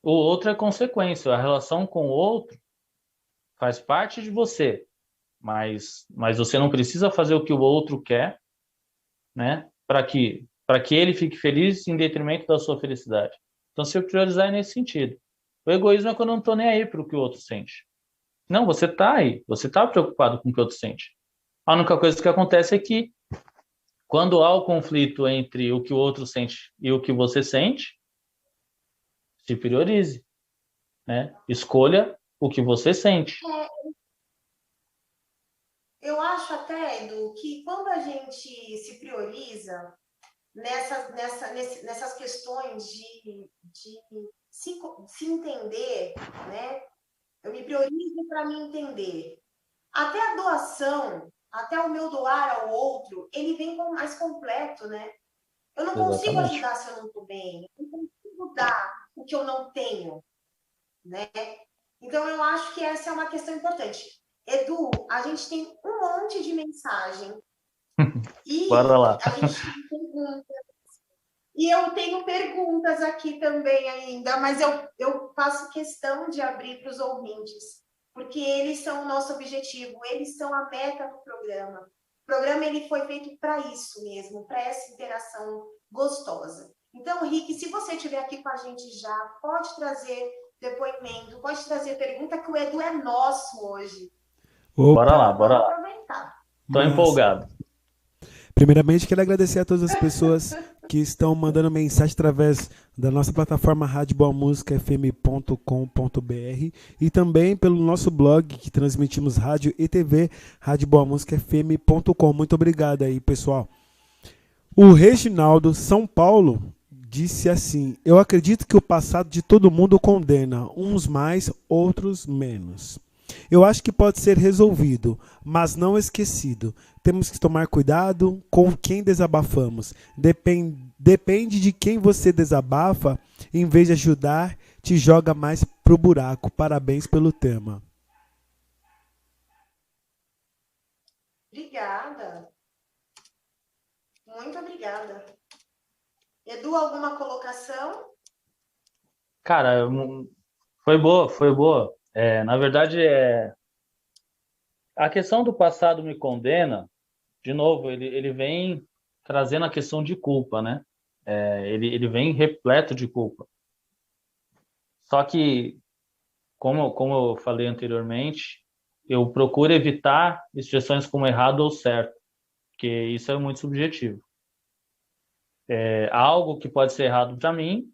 O outro é consequência. A relação com o outro faz parte de você. Mas você não precisa fazer o que o outro quer, né? Para que ele fique feliz em detrimento da sua felicidade. Então, se eu priorizar é nesse sentido. O egoísmo é quando eu não estou nem aí para o que o outro sente. Não, você está aí. Você está preocupado com o que o outro sente. A única coisa que acontece é que, quando há o conflito entre o que o outro sente e o que você sente, se priorize, né? Escolha o que você sente. Eu acho até, Edu, que quando a gente se prioriza nessas questões de se entender, né? Eu me priorizo para me entender. Até a doação, até o meu doar ao outro, ele vem mais completo, né? Eu não consigo ajudar se eu não estou bem. Eu não consigo dar o que eu não tenho, né? Então, eu acho que essa é uma questão importante. Edu, a gente tem um monte de mensagem. E bora lá. A gente tem perguntas. E eu tenho perguntas aqui também ainda, mas eu faço questão de abrir para os ouvintes, porque eles são o nosso objetivo, eles são a meta do programa. O programa ele foi feito para isso mesmo, para essa interação gostosa. Então, Rick, se você estiver aqui com a gente já, pode trazer depoimento, pode trazer pergunta, que o Edu é nosso hoje. Opa. Bora lá. Estou empolgado. Primeiramente, quero agradecer a todas as pessoas que estão mandando mensagem através da nossa plataforma radioboamusicafm.com.br e também pelo nosso blog que transmitimos rádio e TV, radioboamusicafm.com. Muito obrigado aí, pessoal. O Reginaldo São Paulo disse assim: eu acredito que o passado de todo mundo condena, uns mais, outros menos. Eu acho que pode ser resolvido, mas não esquecido. Temos que tomar cuidado com quem desabafamos. Depende de quem você desabafa, em vez de ajudar, te joga mais pro buraco. Parabéns pelo tema. Obrigada. Muito obrigada. Edu, alguma colocação? Cara, foi boa, foi boa. Na verdade, a questão do passado me condena, de novo, ele vem trazendo a questão de culpa, né? Ele vem repleto de culpa. Só que, como eu falei anteriormente, eu procuro evitar expressões como errado ou certo, porque isso é muito subjetivo. Algo que pode ser errado para mim,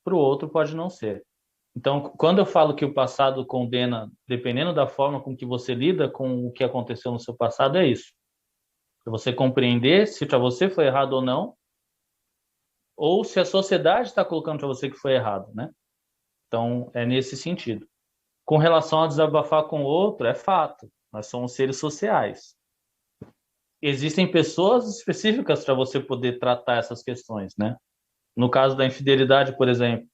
para o outro pode não ser. Então, quando eu falo que o passado condena, dependendo da forma com que você lida com o que aconteceu no seu passado, é isso. Para você compreender se para você foi errado ou se a sociedade está colocando para você que foi errado, né? Então, é nesse sentido. Com relação a desabafar com o outro, é fato. Nós somos seres sociais. Existem pessoas específicas para você poder tratar essas questões, né? No caso da infidelidade, por exemplo,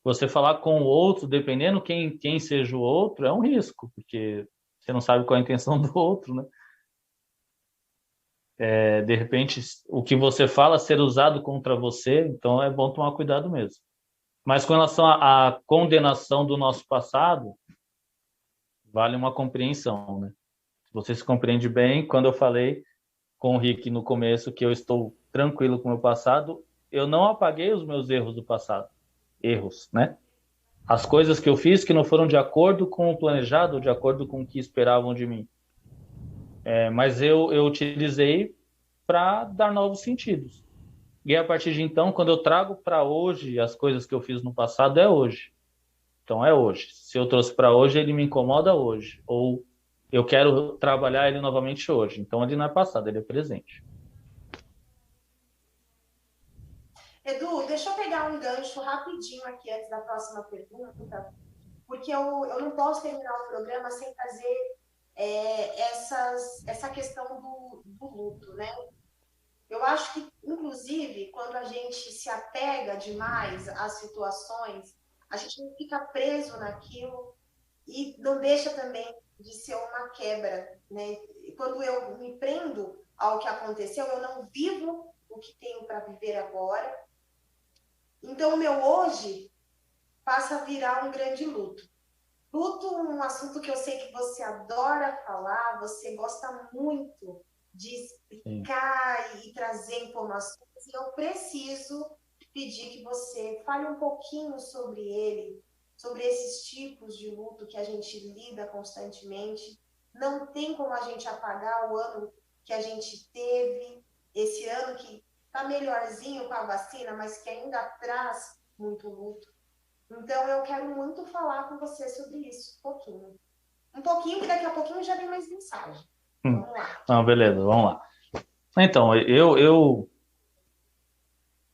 você falar com o outro, dependendo quem seja o outro, é um risco, porque você não sabe qual é a intenção do outro, né? De repente, o que você fala ser usado contra você, então é bom tomar cuidado mesmo. Mas com relação à condenação do nosso passado, vale uma compreensão, né? Você se compreende bem. Quando eu falei com o Rick no começo que eu estou tranquilo com o meu passado, eu não apaguei os meus erros do passado. Erros, né? As coisas que eu fiz que não foram de acordo com o planejado, de acordo com o que esperavam de mim. Mas eu utilizei para dar novos sentidos. E a partir de então, quando eu trago para hoje as coisas que eu fiz no passado, é hoje. Então é hoje. Se eu trouxe para hoje, ele me incomoda hoje. Ou eu quero trabalhar ele novamente hoje. Então ele não é passado, ele é presente. Edu, deixa eu pegar um gancho rapidinho aqui antes da próxima pergunta, porque eu não posso terminar o programa sem fazer essa questão do luto, né? Eu acho que, inclusive, quando a gente se apega demais às situações, a gente não fica preso naquilo e não deixa também de ser uma quebra, né? Quando eu me prendo ao que aconteceu, eu não vivo o que tenho para viver agora. Então, o meu hoje passa a virar um grande luto. Luto, um assunto que eu sei que você adora falar, você gosta muito de explicar e trazer informações, e eu preciso pedir que você fale um pouquinho sobre ele, sobre esses tipos de luto que a gente lida constantemente. Não tem como a gente apagar o ano que a gente teve, esse ano que está melhorzinho com a vacina, mas que ainda traz muito luto. Então, eu quero muito falar com você sobre isso, um pouquinho. Um pouquinho, que daqui a pouquinho já vem mais mensagem. Vamos lá. Não, beleza, vamos lá. Então, eu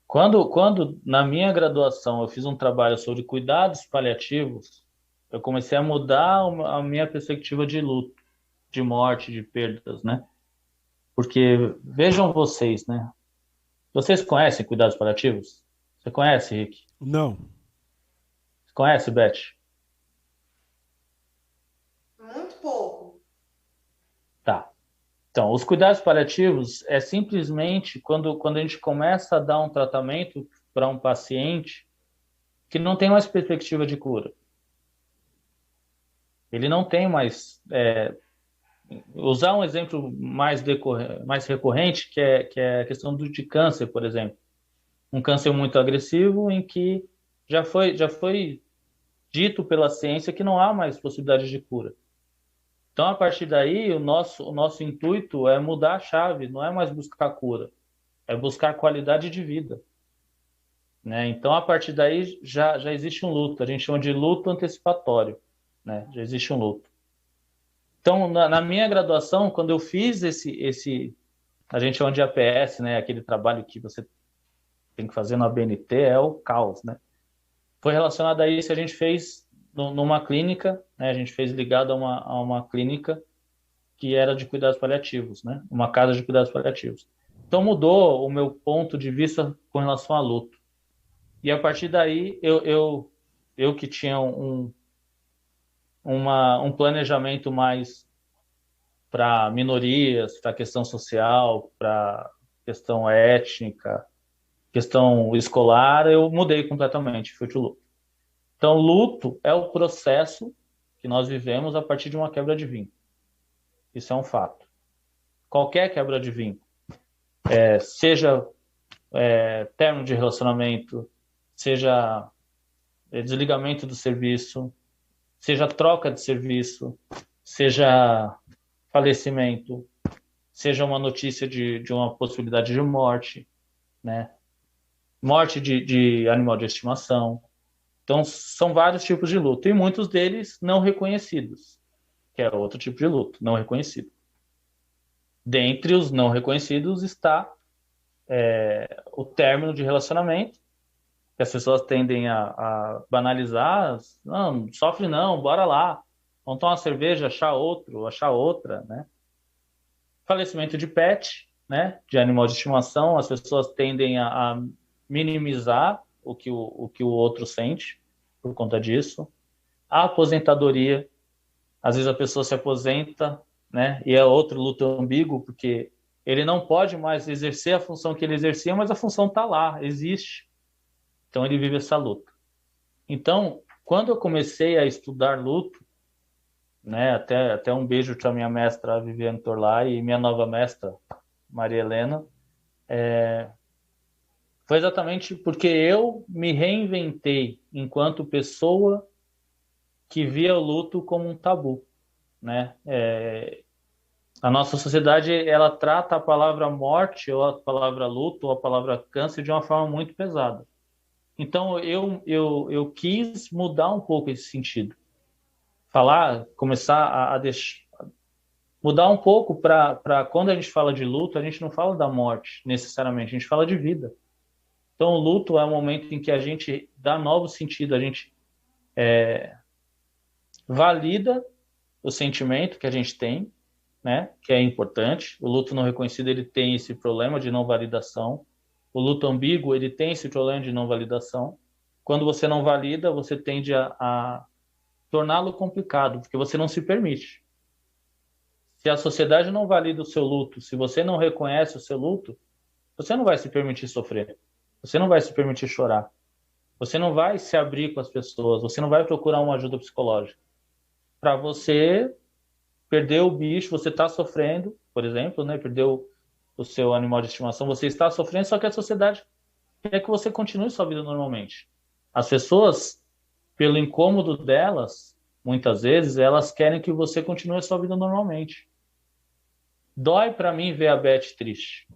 quando na minha graduação eu fiz um trabalho sobre cuidados paliativos, eu comecei a mudar a minha perspectiva de luto, de morte, de perdas, né? Porque, vejam vocês, né? Vocês conhecem cuidados paliativos? Você conhece, Rick? Não. Você conhece, Beth? Muito pouco. Tá. Então, os cuidados paliativos é simplesmente quando a gente começa a dar um tratamento para um paciente que não tem mais perspectiva de cura. Ele não tem mais... usar um exemplo mais recorrente, que é a questão de câncer, por exemplo. Um câncer muito agressivo em que já foi dito pela ciência que não há mais possibilidade de cura. Então, a partir daí, o nosso intuito é mudar a chave, não é mais buscar cura, é buscar qualidade de vida. Né? Então, a partir daí, já existe um luto, a gente chama de luto antecipatório, né? Já existe um luto. Então, na minha graduação, quando eu fiz a gente chama de APS, né? Aquele trabalho que você tem que fazer no ABNT, é o caos, né? Foi relacionado a isso, a gente fez numa clínica, né? A gente fez ligado a uma clínica que era de cuidados paliativos, né? Uma casa de cuidados paliativos. Então mudou o meu ponto de vista com relação a luto. E a partir daí, eu que tinha um planejamento mais para minorias, para questão social, para questão étnica, questão escolar, eu mudei completamente, fui de luto. Então, luto é o processo que nós vivemos a partir de uma quebra de vínculo. Isso é um fato. Qualquer quebra de vínculo, seja término de relacionamento, seja desligamento do serviço, seja troca de serviço, seja falecimento, seja uma notícia de uma possibilidade de morte, né? Morte de animal de estimação. Então, são vários tipos de luto, e muitos deles não reconhecidos, que é outro tipo de luto, não reconhecido. Dentre os não reconhecidos está o término de relacionamento, que as pessoas tendem a banalizar. Não, sofre não, bora lá. Vamos tomar uma cerveja, achar outro, achar outra, né? Falecimento de pet, né? De animal de estimação, as pessoas tendem a minimizar o que o outro sente por conta disso. A aposentadoria, às vezes a pessoa se aposenta, né? E é outro luto ambíguo, porque ele não pode mais exercer a função que ele exercia, mas a função está lá, existe. Então ele vive essa luta. Então, quando eu comecei a estudar luto, né? Até um beijo para minha mestra Viviane Torlai e minha nova mestra Maria Helena. Foi exatamente porque eu me reinventei enquanto pessoa que via o luto como um tabu, né? A nossa sociedade, ela trata a palavra morte, ou a palavra luto, ou a palavra câncer de uma forma muito pesada. Então, eu quis mudar um pouco esse sentido. Começar a mudar um pouco para quando a gente fala de luto, a gente não fala da morte, necessariamente, a gente fala de vida. Então, o luto é um momento em que a gente dá novo sentido, a gente valida o sentimento que a gente tem, né, que é importante. O luto não reconhecido, ele tem esse problema de não validação. O luto ambíguo, ele tem esse problema de não validação. Quando você não valida, você tende a torná-lo complicado, porque você não se permite. Se a sociedade não valida o seu luto, se você não reconhece o seu luto, você não vai se permitir sofrer. Você não vai se permitir chorar. Você não vai se abrir com as pessoas. Você não vai procurar uma ajuda psicológica. Para você perder o bicho, você está sofrendo, por exemplo, né? Perdeu o seu animal de estimação, você está sofrendo, só que a sociedade quer que você continue sua vida normalmente. As pessoas, pelo incômodo delas, muitas vezes, elas querem que você continue sua vida normalmente. Dói para mim ver a Beth triste,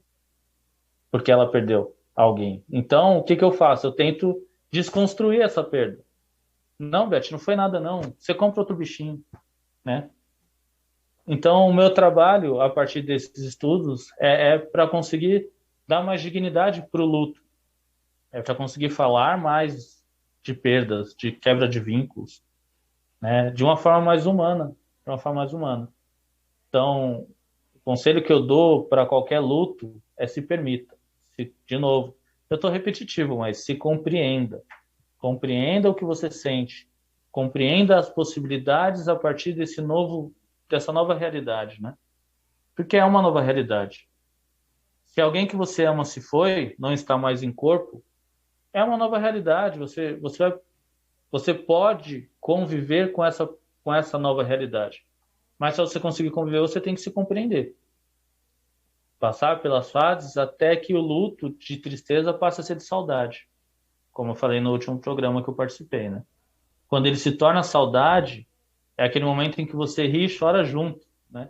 porque ela perdeu alguém. Então, o que eu faço? Eu tento desconstruir essa perda. Não, Beth, não foi nada não. Você compra outro bichinho, né? Então, o meu trabalho, a partir desses estudos, é para conseguir dar mais dignidade para o luto. É para conseguir falar mais de perdas, de quebra de vínculos, né? De uma forma mais humana. De uma forma mais humana. Então, o conselho que eu dou para qualquer luto é se permita. De novo, eu estou repetitivo, mas se compreenda. Compreenda o que você sente. Compreenda as possibilidades a partir dessa nova realidade, né? Porque é uma nova realidade. Se alguém que você ama se foi, não está mais em corpo, é uma nova realidade. Você pode conviver com essa nova realidade. Mas se você conseguir conviver, você tem que se compreender. Passar pelas fases até que o luto de tristeza passe a ser de saudade. Como eu falei no último programa que eu participei, né? Quando ele se torna saudade, é aquele momento em que você ri e chora junto, né?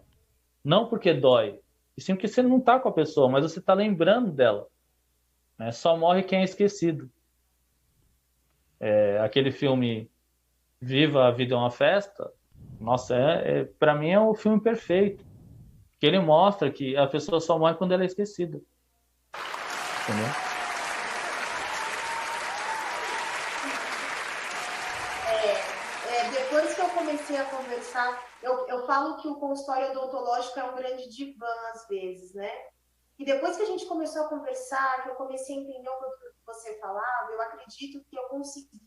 Não porque dói, e sim porque você não está com a pessoa, mas você está lembrando dela, né? Só morre quem é esquecido. Aquele filme Viva a Vida é uma Festa, nossa, para mim é o filme perfeito. Que ele mostra que a pessoa só morre quando ela é esquecida. Entendeu? conversar. Eu falo que o consultório odontológico é um grande divã, às vezes, né? E depois que a gente começou a conversar, que eu comecei a entender um pouco do que você falava, eu acredito que eu consegui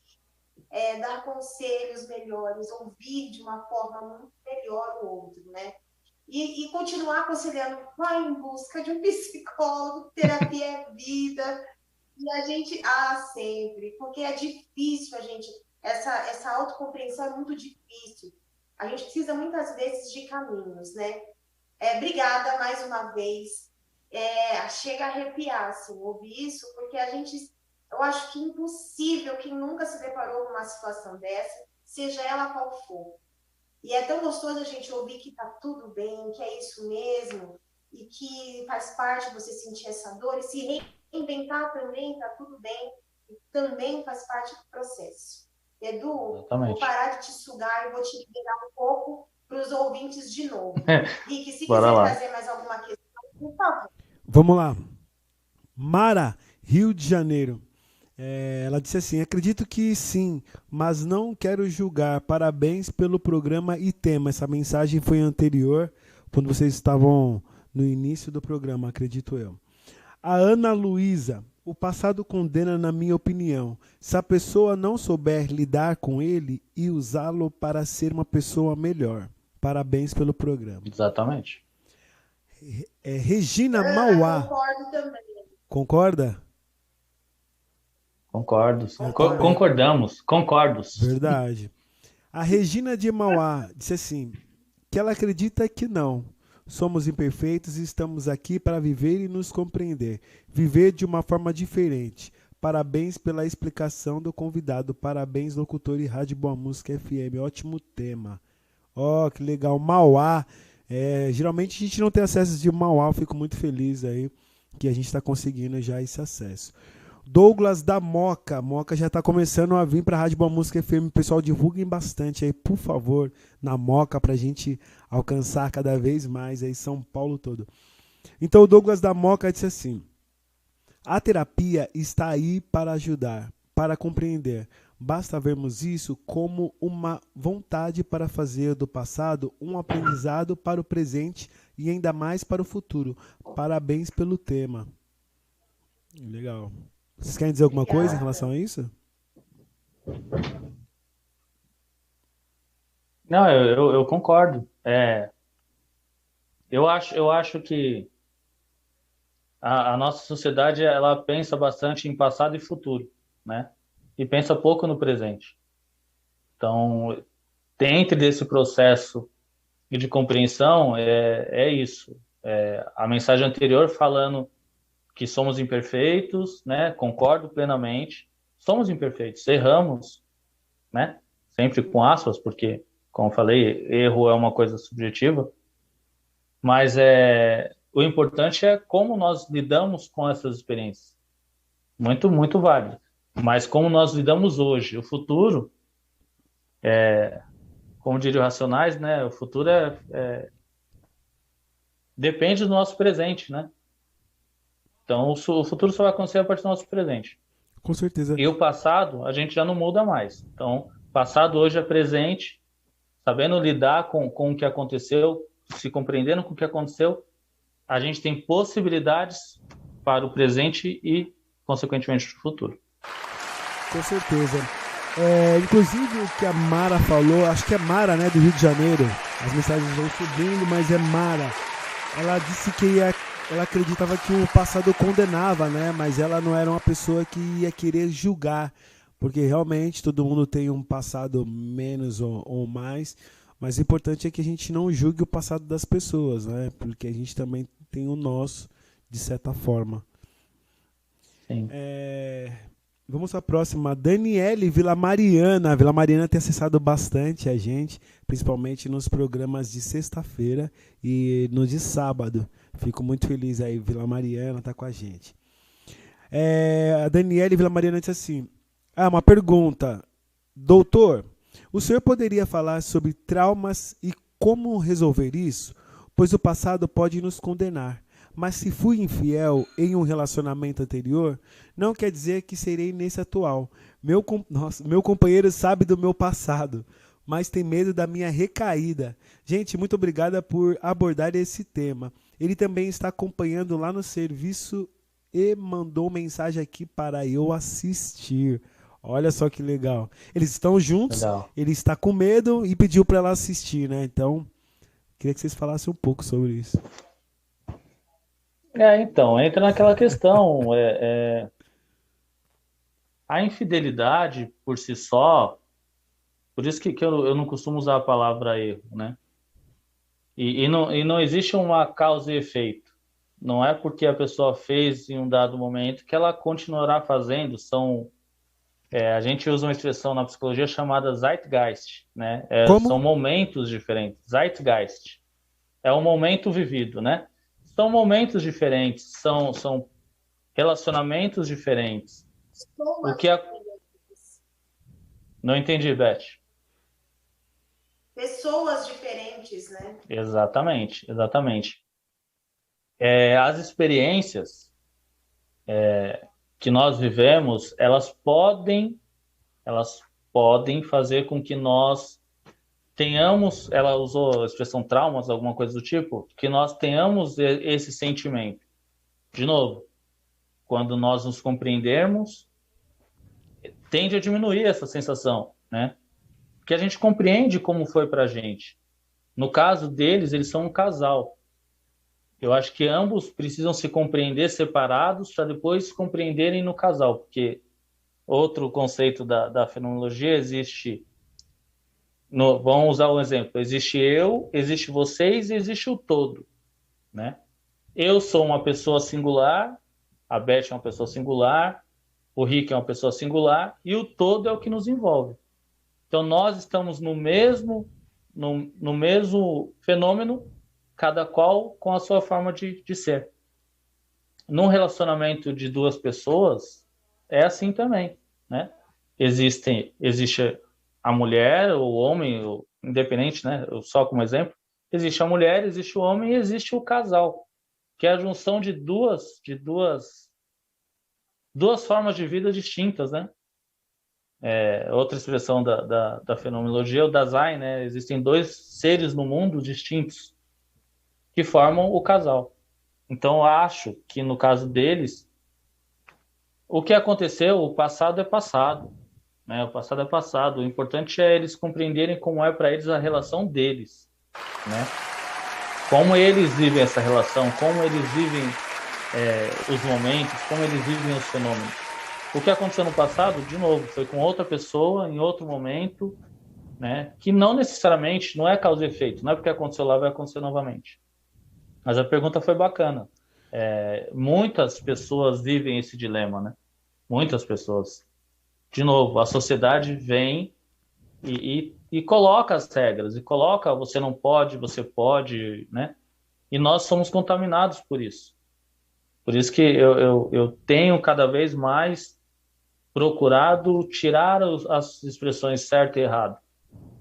dar conselhos melhores, ouvir de uma forma muito melhor o outro, né? E continuar aconselhando, vai em busca de um psicólogo, terapia é vida. E a gente, sempre, porque é difícil essa autocompreensão é muito difícil. A gente precisa muitas vezes de caminhos, né? Obrigada mais uma vez. Chega a arrepiar, assim, ouvir isso, porque eu acho que é impossível quem nunca se deparou com uma situação dessa, seja ela qual for. E é tão gostoso a gente ouvir que tá tudo bem, que é isso mesmo, e que faz parte você sentir essa dor, e se reinventar também, tá tudo bem, e também faz parte do processo. Edu, Exatamente. Vou parar de te sugar e vou te liberar um pouco para os ouvintes de novo. E que se Bora quiser lá. trazer mais alguma questão, por favor. Vamos lá. Mara, Rio de Janeiro. Ela disse assim: acredito que sim, mas não quero julgar. Parabéns pelo programa e tema. Essa mensagem foi anterior, quando vocês estavam no início do programa, acredito eu. A Ana Luísa: o passado condena, na minha opinião. Se a pessoa não souber lidar com ele e usá-lo para ser uma pessoa melhor. Parabéns pelo programa. Exatamente. Regina Mauá. Concordo também. Concorda? Concordos. Verdade. A Regina de Mauá disse assim, que ela acredita que não. Somos imperfeitos e estamos aqui para viver e nos compreender. Viver de uma forma diferente. Parabéns pela explicação do convidado. Parabéns, locutor e Rádio Boa Música FM. Ótimo tema. Ó, que legal. Mauá. Geralmente a gente não tem acesso de Mauá. Eu fico muito feliz aí que a gente está conseguindo já esse acesso. Douglas da Moca. Moca já está começando a vir para a Rádio Boa Música FM. Pessoal, divulguem bastante aí, por favor, na Moca, para a gente alcançar cada vez mais aí São Paulo todo. Então o Douglas da Moca disse assim: a terapia está aí para ajudar, para compreender. Basta vermos isso como uma vontade para fazer do passado um aprendizado para o presente e ainda mais para o futuro. Parabéns pelo tema. Legal. Vocês querem dizer alguma coisa em relação a isso? Não, eu concordo. Eu acho que a nossa sociedade ela pensa bastante em passado e futuro, né? E pensa pouco no presente. Então, dentro desse processo de compreensão, é isso. A mensagem anterior falando que somos imperfeitos, né? Concordo plenamente. Somos imperfeitos, erramos, né? Sempre com aspas, porque, como eu falei, erro é uma coisa subjetiva. Mas o importante é como nós lidamos com essas experiências. Muito, muito válido. Mas como nós lidamos hoje. O futuro, como diriam Racionais, né? O futuro depende do nosso presente, né? Então, o futuro só vai acontecer a partir do nosso presente. Com certeza. E o passado, a gente já não muda mais. Então, passado hoje é presente, sabendo lidar com o que aconteceu, se compreendendo com o que aconteceu, a gente tem possibilidades para o presente e, consequentemente, o futuro. Com certeza. Inclusive, o que a Mara falou, acho que é Mara, né, do Rio de Janeiro. As mensagens vão subindo, mas é Mara. Ela disse que ela acreditava que o passado condenava, né? Mas ela não era uma pessoa que ia querer julgar, porque realmente todo mundo tem um passado menos ou mais, mas o importante é que a gente não julgue o passado das pessoas, né? Porque a gente também tem o nosso, de certa forma. Sim. Vamos à próxima. Daniele Vilamariana. A Vilamariana tem acessado bastante a gente, principalmente nos programas de sexta-feira e no de sábado. Fico muito feliz aí, Vilamariana tá com a gente. A Daniele Vilamariana disse assim: uma pergunta. Doutor, o senhor poderia falar sobre traumas e como resolver isso? Pois o passado pode nos condenar. Mas se fui infiel em um relacionamento anterior, não quer dizer que serei nesse atual. Meu companheiro sabe do meu passado. mas tem medo da minha recaída. Gente, muito obrigada por abordar esse tema. Ele também está acompanhando lá no serviço e mandou mensagem aqui para eu assistir. Olha só que legal. Eles estão juntos, Legal. ele está com medo e pediu para ela assistir, né? Então, queria que vocês falassem um pouco sobre isso. Então, entra naquela questão. A infidelidade por si só, por isso que eu não costumo usar a palavra erro, né? E não existe uma causa e efeito. Não é porque a pessoa fez em um dado momento que ela continuará fazendo. A gente usa uma expressão na psicologia chamada Zeitgeist, né? Como? São momentos diferentes. Zeitgeist é um momento vivido, né? São momentos diferentes, são relacionamentos diferentes. O que Não entendi, Beth. Pessoas diferentes, né? Exatamente. As experiências que nós vivemos, elas podem fazer com que nós tenhamos, ela usou a expressão traumas, alguma coisa do tipo, que nós tenhamos esse sentimento. De novo, quando nós nos compreendermos, tende a diminuir essa sensação, né? Porque a gente compreende como foi pra gente. No caso deles, eles são um casal. Eu acho que ambos precisam se compreender separados para depois se compreenderem no casal, porque outro conceito da fenomenologia existe... vamos usar um exemplo. Existe eu, existe vocês e existe o todo, né? Eu sou uma pessoa singular, a Beth é uma pessoa singular, o Rick é uma pessoa singular e o todo é o que nos envolve. Então nós estamos no mesmo fenômeno, cada qual com a sua forma de ser. Num relacionamento de duas pessoas, é assim também, né? Existe a mulher, o homem, independente, né? Só como exemplo, existe a mulher, existe o homem e existe o casal, que é a junção de duas formas de vida distintas, né? Outra expressão da fenomenologia é o Dasein, né? Existem dois seres no mundo distintos que formam o casal. Então, eu acho que no caso deles, o que aconteceu, o passado é passado, né? O passado é passado. O importante é eles compreenderem como é para eles a relação deles, né? Como eles vivem essa relação, como eles vivem os momentos, como eles vivem os fenômenos. O que aconteceu no passado, de novo, foi com outra pessoa, em outro momento, né? Que não necessariamente, não é causa e efeito, não é porque aconteceu lá, vai acontecer novamente. Mas a pergunta foi bacana. Muitas pessoas vivem esse dilema, né? Muitas pessoas. De novo, a sociedade vem e coloca as regras, e coloca você não pode, você pode, né? E nós somos contaminados por isso. Por isso que eu tenho cada vez mais procurado tirar as expressões certo e errado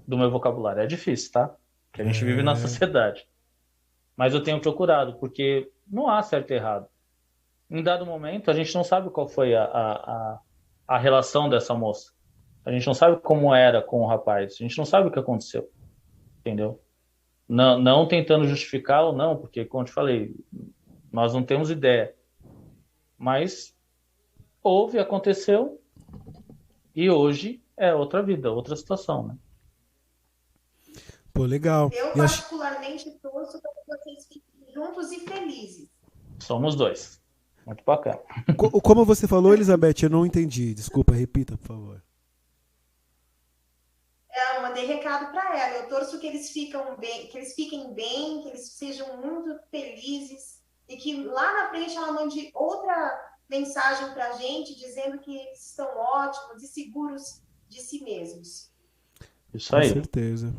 do meu vocabulário. É difícil, tá? Porque a gente vive na sociedade. Mas eu tenho procurado, porque não há certo e errado. Em dado momento, a gente não sabe qual foi a relação dessa moça. A gente não sabe como era com o rapaz. A gente não sabe o que aconteceu. Entendeu? Não tentando justificar ou não, porque, como eu te falei, nós não temos ideia. Mas aconteceu, e hoje é outra vida, outra situação, né? Pô, legal. Eu particularmente torço para que vocês fiquem juntos e felizes. Somos dois. Muito bacana. Como você falou, Elizabeth, eu não entendi. Desculpa, repita, por favor. Eu mandei recado para ela. Eu torço que eles fiquem bem, que eles sejam muito felizes e que lá na frente ela mande outra mensagem para a gente dizendo que eles estão ótimos e seguros de si mesmos. Isso aí. Com certeza.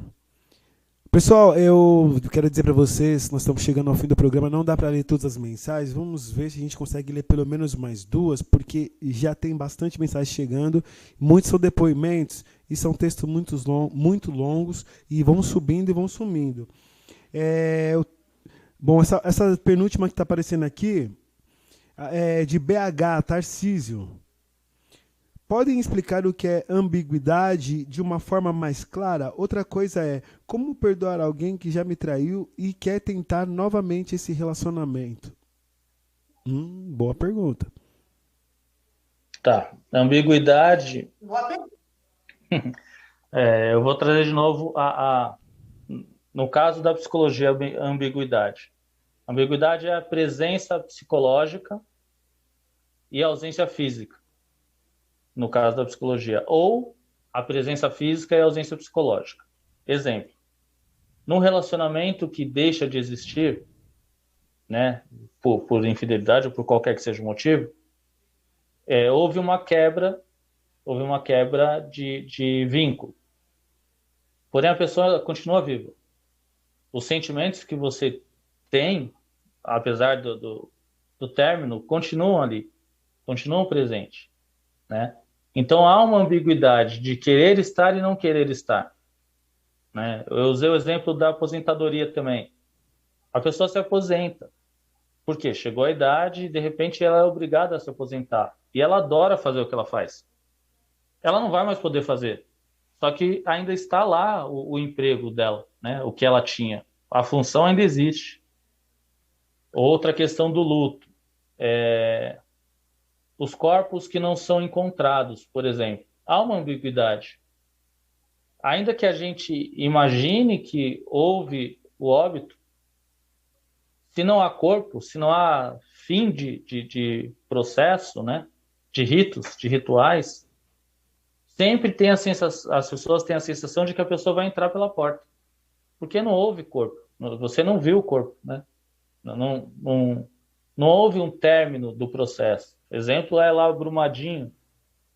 Pessoal, eu quero dizer para vocês, nós estamos chegando ao fim do programa, não dá para ler todas as mensagens, vamos ver se a gente consegue ler pelo menos mais duas, porque já tem bastante mensagem chegando, muitos são depoimentos e são textos muito longos e vão subindo e vão sumindo. Bom, essa penúltima que está aparecendo aqui é de BH, Tarcísio. podem explicar o que é ambiguidade de uma forma mais clara? Outra coisa é, como perdoar alguém que já me traiu e quer tentar novamente esse relacionamento? Boa pergunta. Tá. Ambiguidade. Boa pergunta. Eu vou trazer de novo no caso da psicologia, a ambiguidade. A ambiguidade é a presença psicológica e a ausência física, no caso da psicologia, ou a presença física e a ausência psicológica. Exemplo, num relacionamento que deixa de existir, né, por infidelidade ou por qualquer que seja o motivo, houve uma quebra de vínculo. Porém, a pessoa continua viva. Os sentimentos que você tem, apesar do término, continuam ali, continuam presentes, né? Então, há uma ambiguidade de querer estar e não querer estar, né? Eu usei o exemplo da aposentadoria também. A pessoa se aposenta. Por quê? Chegou a idade e, de repente, ela é obrigada a se aposentar. E ela adora fazer o que ela faz. Ela não vai mais poder fazer. Só que ainda está lá o emprego dela, né? O que ela tinha. A função ainda existe. Outra questão do luto. Os corpos que não são encontrados, por exemplo. Há uma ambiguidade. Ainda que a gente imagine que houve o óbito, se não há corpo, se não há fim de processo, né? De ritos, de rituais, sempre tem as pessoas têm a sensação de que a pessoa vai entrar pela porta. Porque não houve corpo. Você não viu o corpo, né? Não houve um término do processo. Exemplo é lá Brumadinho.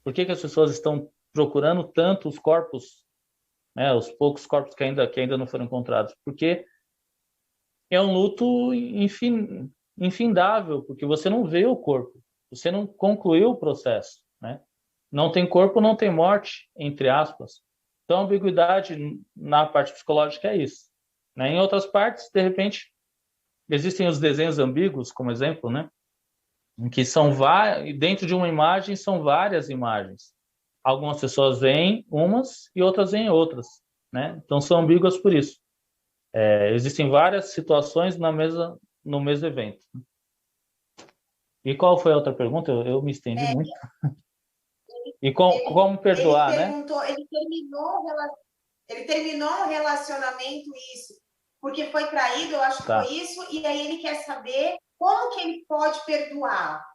Por que as pessoas estão procurando tanto os corpos, né? Os poucos corpos que ainda não foram encontrados? Porque é um luto infindável, porque você não vê o corpo. Você não concluiu o processo, né? Não tem corpo, não tem morte, entre aspas. Então, a ambiguidade na parte psicológica é isso, né? Em outras partes, de repente, existem os desenhos ambíguos, como exemplo, né? Em que dentro de uma imagem são várias imagens. Algumas pessoas veem umas e outras veem outras, né? Então, são ambíguas por isso. Existem várias situações no mesmo evento. E qual foi a outra pergunta? Eu me estendi muito. E como perdoar, né? Ele terminou o relacionamento, isso, porque foi traído, eu acho que foi isso, e aí ele quer saber como que ele pode perdoar.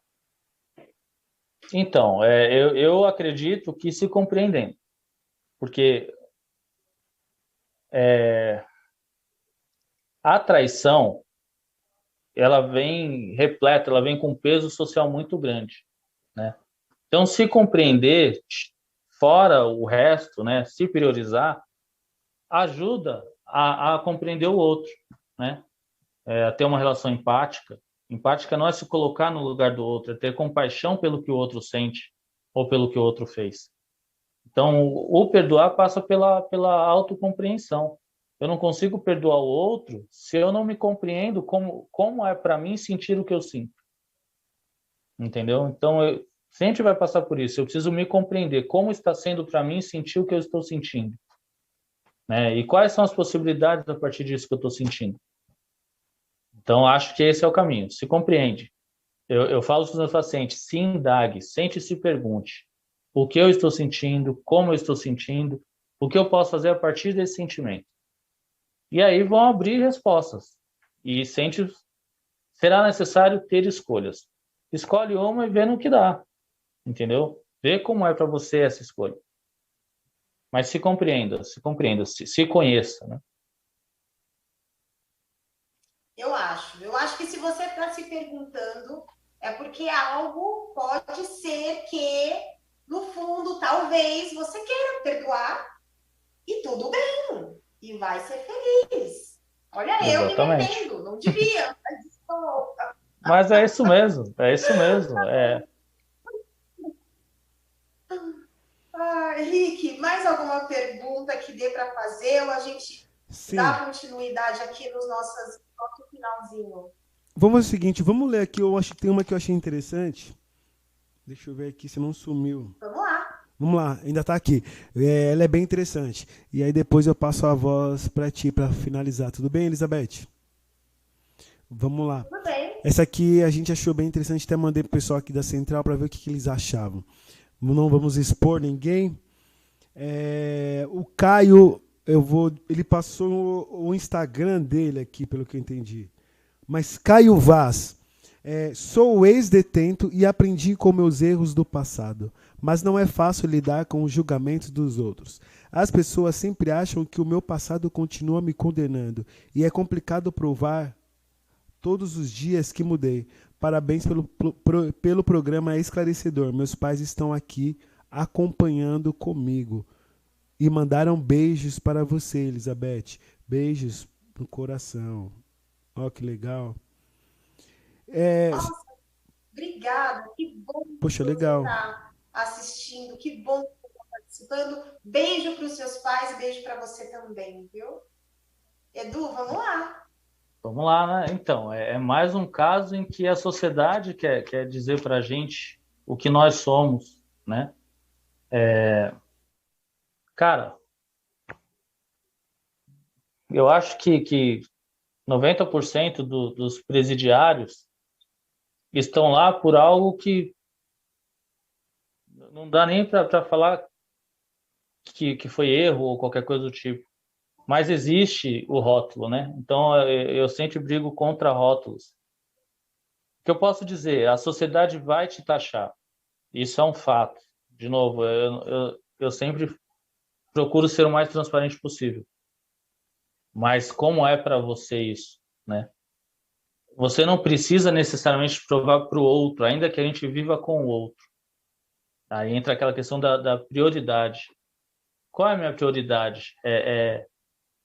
Então, eu acredito que se compreendendo, porque a traição, ela vem repleta, ela vem com um peso social muito grande, né? Então, se compreender, fora o resto, né, se priorizar, ajuda a compreender o outro, né? A ter uma relação empática. Empática não é se colocar no lugar do outro, é ter compaixão pelo que o outro sente ou pelo que o outro fez. Então, o perdoar passa pela autocompreensão. Eu não consigo perdoar o outro se eu não me compreendo como é para mim sentir o que eu sinto. Entendeu? Então, sempre vai passar por isso. Eu preciso me compreender como está sendo para mim sentir o que eu estou sentindo, né? E quais são as possibilidades a partir disso que eu estou sentindo. Então, acho que esse é o caminho. Se compreende. Eu falo para os meus pacientes, se indague, sente e se pergunte o que eu estou sentindo, como eu estou sentindo, o que eu posso fazer a partir desse sentimento. E aí vão abrir respostas. E será necessário ter escolhas. Escolhe uma e vê no que dá. Entendeu? Vê como é para você essa escolha. Mas se compreenda, se conheça, né? Eu acho que se você está se perguntando, é porque algo pode ser que, no fundo, talvez você queira perdoar e tudo bem, e vai ser feliz. Olha, exatamente. Eu me metendo, não devia, mas desculpa. Mas é isso mesmo. Henrique, mais alguma pergunta que dê para fazer ou a gente dá continuidade aqui no nosso finalzinho? Vamos ao seguinte, vamos ler aqui, eu acho que tem uma que eu achei interessante. Deixa eu ver aqui se não sumiu. Vamos lá. Vamos lá, ainda tá aqui. Ela é bem interessante. E aí depois eu passo a voz para ti para finalizar. Tudo bem, Elizabeth? Vamos lá. Tudo bem. Essa aqui a gente achou bem interessante, até mandei pro pessoal aqui da Central para ver o que eles achavam. Não vamos expor ninguém. O Caio, ele passou o Instagram dele aqui, pelo que eu entendi. Mas Caio Vaz, sou ex-detento e aprendi com meus erros do passado, mas não é fácil lidar com os julgamentos dos outros. As pessoas sempre acham que o meu passado continua me condenando e é complicado provar todos os dias que mudei. Parabéns pelo programa esclarecedor. Meus pais estão aqui acompanhando comigo. E mandaram beijos para você, Elizabeth. Beijos no coração. Ó, que legal. Nossa, obrigada. Que bom Poxa, que legal. você está assistindo. Que bom que você está participando. Beijo para os seus pais, beijo para você também, viu? Edu, vamos lá. Vamos lá, né? Então, é mais um caso em que a sociedade quer dizer para a gente o que nós somos, né? Cara, eu acho que 90% dos presidiários estão lá por algo que não dá nem para falar que foi erro ou qualquer coisa do tipo. Mas existe o rótulo, né? Então, eu sempre brigo contra rótulos. O que eu posso dizer? A sociedade vai te taxar. Isso é um fato. De novo, eu sempre procuro ser o mais transparente possível. Mas como é para você isso, né? Você não precisa necessariamente provar para o outro, ainda que a gente viva com o outro. Aí entra aquela questão da prioridade. Qual é a minha prioridade?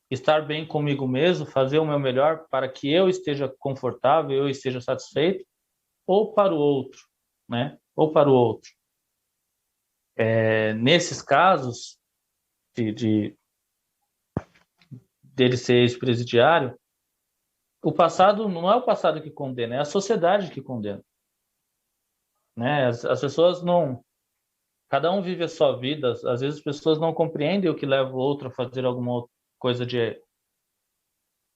Estar bem comigo mesmo, fazer o meu melhor para que eu esteja confortável, eu esteja satisfeito, ou para o outro, né? Ou para o outro. Nesses casos dele ser ex-presidiário, o passado não é o passado que condena, é a sociedade que condena, né? As pessoas não, cada um vive a sua vida. Às vezes as pessoas não compreendem o que leva o outro a fazer alguma outra coisa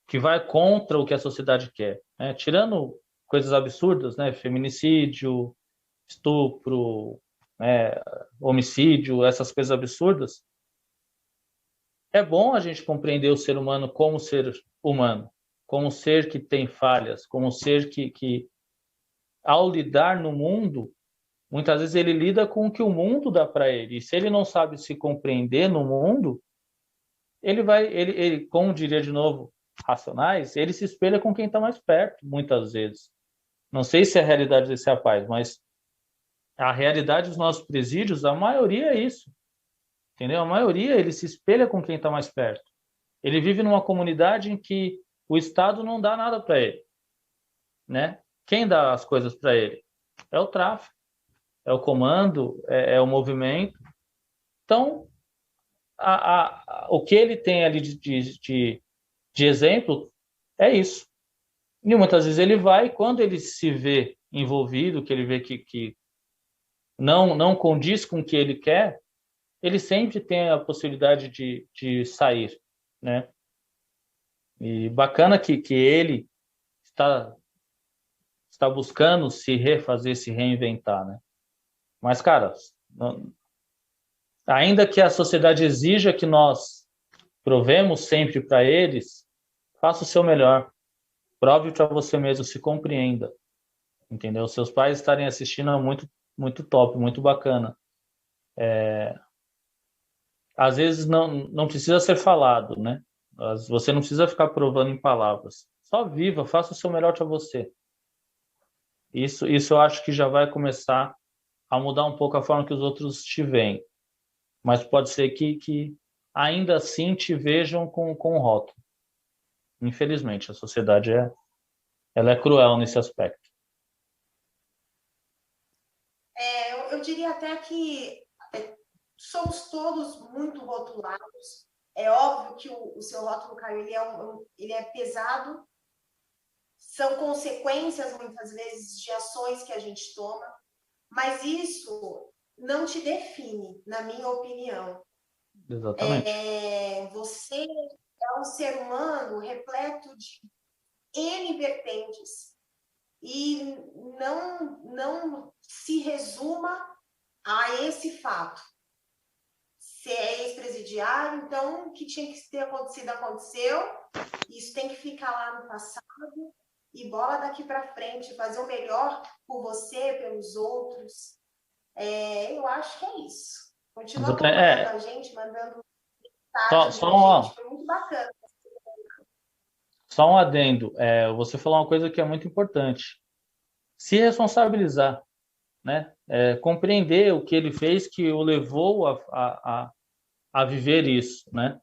que vai contra o que a sociedade quer, né? Tirando coisas absurdas, né? Feminicídio, estupro, né? Homicídio, essas coisas absurdas. É bom a gente compreender o ser humano como ser humano, como ser que tem falhas, como ser que ao lidar no mundo, muitas vezes ele lida com o que o mundo dá para ele. E se ele não sabe se compreender no mundo, ele, como diria de novo, Racionais, ele se espelha com quem está mais perto, muitas vezes. Não sei se é a realidade desse rapaz, mas a realidade dos nossos presídios, a maioria é isso. Entendeu? A maioria, ele se espelha com quem está mais perto. Ele vive numa comunidade em que o Estado não dá nada para ele, né? Quem dá as coisas para ele? É o tráfico, é o comando, é o movimento. Então, o que ele tem ali de exemplo é isso. E muitas vezes ele vai, quando ele se vê envolvido, que ele vê que não condiz com o que ele quer, ele sempre tem a possibilidade de sair, né? E bacana que ele está buscando se refazer, se reinventar, né? Mas, cara, ainda que a sociedade exija que nós provemos sempre para eles, faça o seu melhor. Prove para você mesmo, se compreenda. Entendeu? Seus pais estarem assistindo é muito, muito top, muito bacana. Às vezes não precisa ser falado, né? Você não precisa ficar provando em palavras. Só viva, faça o seu melhor para você. Isso eu acho que já vai começar a mudar um pouco a forma que os outros te veem. Mas pode ser que ainda assim te vejam com rótulo. Infelizmente, a sociedade ela é cruel nesse aspecto. Eu diria até que somos todos muito rotulados. É óbvio que o seu rótulo, Caio, ele é pesado. São consequências, muitas vezes, de ações que a gente toma. Mas isso não te define, na minha opinião. Exatamente. Você é um ser humano repleto de N vertentes e não se resuma a esse fato. Se é ex-presidiário, então o que tinha que ter acontecido, aconteceu. Isso tem que ficar lá no passado e bola daqui para frente, fazer o melhor por você, pelos outros. Eu acho que é isso. Continua acompanhando a gente, mandando mensagem pra gente, foi muito bacana. Só um adendo. Você falou uma coisa que é muito importante. Se responsabilizar, né? Compreender o que ele fez que o levou a viver isso, né?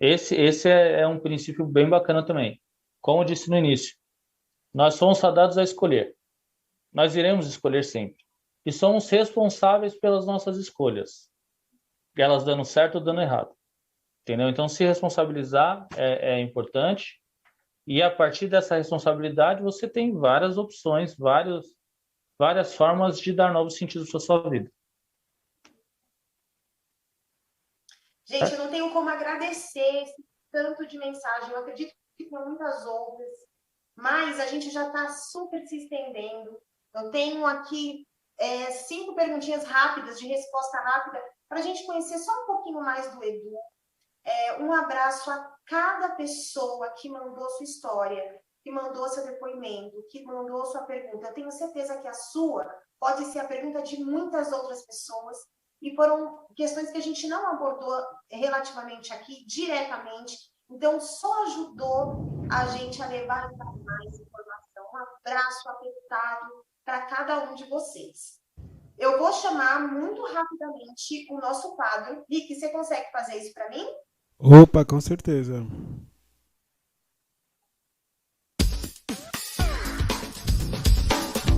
Esse é um princípio bem bacana também. Como eu disse no início, nós somos fadados a escolher. Nós iremos escolher sempre. E somos responsáveis pelas nossas escolhas. Elas dando certo ou dando errado. Entendeu? Então, se responsabilizar é importante. E a partir dessa responsabilidade, você tem várias opções, várias formas de dar novos sentidos para sua vida. Gente, eu não tenho como agradecer esse tanto de mensagem. Eu acredito que tem muitas outras, mas a gente já está super se estendendo. Eu tenho aqui 5 perguntinhas rápidas, de resposta rápida, para a gente conhecer só um pouquinho mais do Edu. Um abraço a cada pessoa que mandou sua história, que mandou seu depoimento, que mandou sua pergunta. Eu tenho certeza que a sua pode ser a pergunta de muitas outras pessoas, e foram questões que a gente não abordou relativamente aqui, diretamente, então só ajudou a gente a levar ainda mais informação. Um abraço apertado para cada um de vocês. Eu vou chamar muito rapidamente o nosso quadro. Rick, você consegue fazer isso para mim? Opa, com certeza.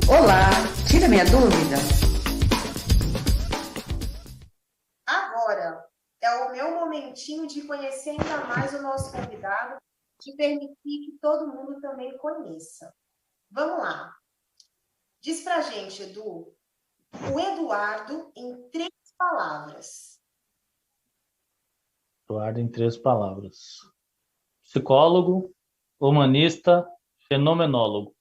Olá, tira minha dúvida. Agora é o meu momentinho de conhecer ainda mais o nosso convidado, de permitir que todo mundo também conheça. Vamos lá. Diz pra gente, Edu, o Eduardo em 3 palavras. Eduardo em 3 palavras. Psicólogo, humanista, fenomenólogo.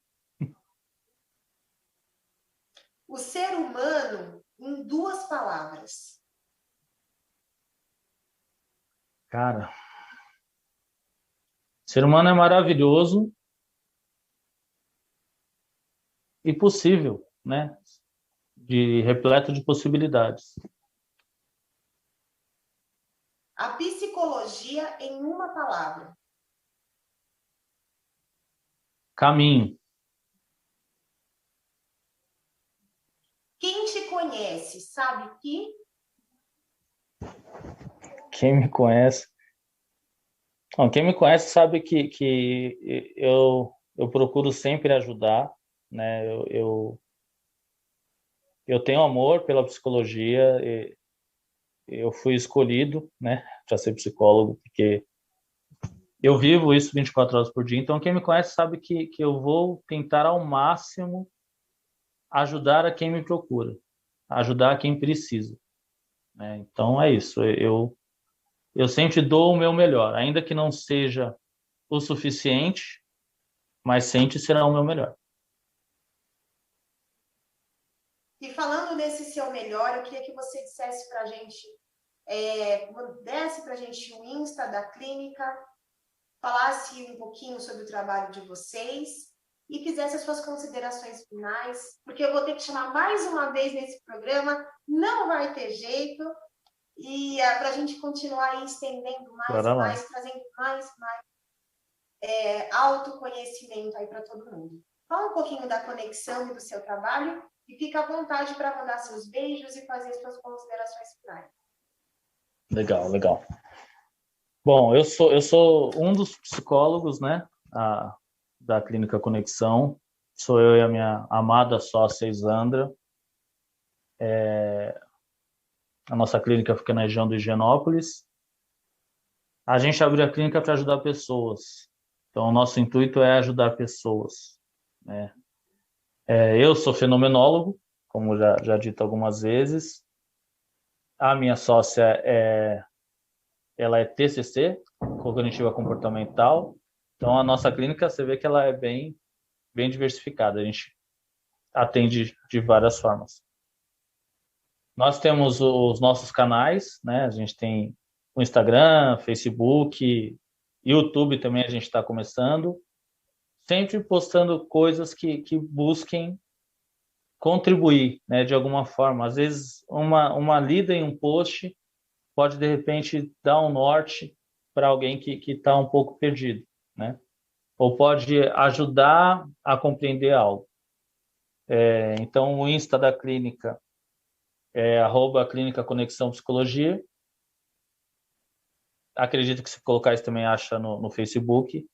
O ser humano em 2 palavras. Cara, o ser humano é maravilhoso e possível, né? Repleto de possibilidades. A psicologia em 1 palavra. Caminho. Quem te conhece sabe que... Quem me conhece... Bom, quem me conhece sabe que eu procuro sempre ajudar, né? Eu tenho amor pela psicologia, eu fui escolhido, né, para ser psicólogo, porque eu vivo isso 24 horas por dia. Então, quem me conhece sabe que eu vou tentar ao máximo ajudar a quem me procura, ajudar a quem precisa, né? Então, é isso. Eu sempre dou o meu melhor, ainda que não seja o suficiente, mas sempre será o meu melhor. E falando nesse seu melhor, eu queria que você dissesse para a gente, desse para a gente o Insta da clínica, falasse um pouquinho sobre o trabalho de vocês e fizesse as suas considerações finais, porque eu vou ter que chamar mais uma vez nesse programa, não vai ter jeito, e para a gente continuar aí estendendo mais, trazendo mais autoconhecimento aí para todo mundo. Fala um pouquinho da conexão e do seu trabalho e fica à vontade para mandar seus beijos e fazer suas considerações finais. Legal. Bom, eu sou um dos psicólogos, né, da Clínica Conexão. Sou eu e a minha amada sócia Isandra. A nossa clínica fica na região do Higienópolis. A gente abriu a clínica para ajudar pessoas. Então, o nosso intuito é ajudar pessoas, né? Eu sou fenomenólogo, como já dito algumas vezes. A minha sócia ela é TCC, Cognitiva Comportamental. Então, a nossa clínica, você vê que ela é bem diversificada. A gente atende de várias formas. Nós temos os nossos canais, né? A gente tem o Instagram, Facebook, YouTube também a gente está começando. Sempre postando coisas que busquem contribuir, né, de alguma forma. Às vezes, uma lida em um post pode, de repente, dar um norte para alguém que está um pouco perdido, né? Ou pode ajudar a compreender algo. Então, o Insta da clínica é @Clínica Conexão Psicologia. Acredito que se colocar isso também acha no Facebook.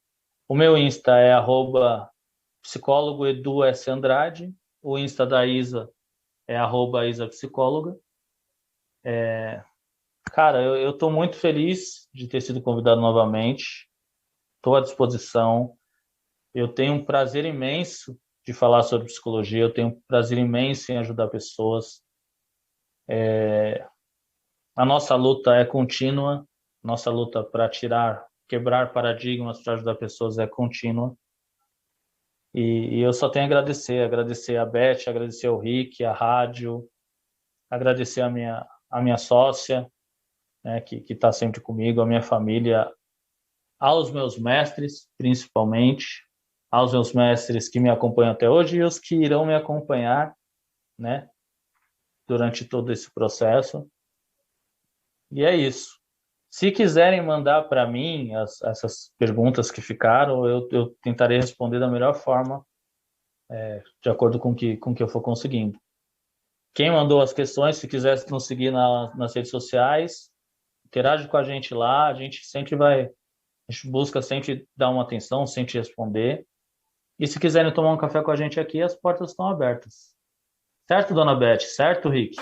O meu Insta é @psicólogo Edu S. Andrade. O Insta da Isa é @IsaPsicóloga. Cara, eu estou muito feliz de ter sido convidado novamente. Estou à disposição. Eu tenho um prazer imenso de falar sobre psicologia. Eu tenho um prazer imenso em ajudar pessoas. A nossa luta é contínua. Nossa luta para quebrar paradigmas, para ajudar pessoas é contínua. E eu só tenho a agradecer a Beth, agradecer ao Rick, a rádio, agradecer a minha sócia, né, que está sempre comigo, a minha família, aos meus mestres, principalmente, aos meus mestres que me acompanham até hoje e os que irão me acompanhar, né, durante todo esse processo. E é isso. Se quiserem mandar para mim essas perguntas que ficaram, eu tentarei responder da melhor forma, de acordo com que eu for conseguindo. Quem mandou as questões, se quiser nos seguir nas redes sociais, interage com a gente lá, a gente busca sempre dar uma atenção, sempre responder. E se quiserem tomar um café com a gente aqui, as portas estão abertas. Certo, dona Beth? Certo, Rick?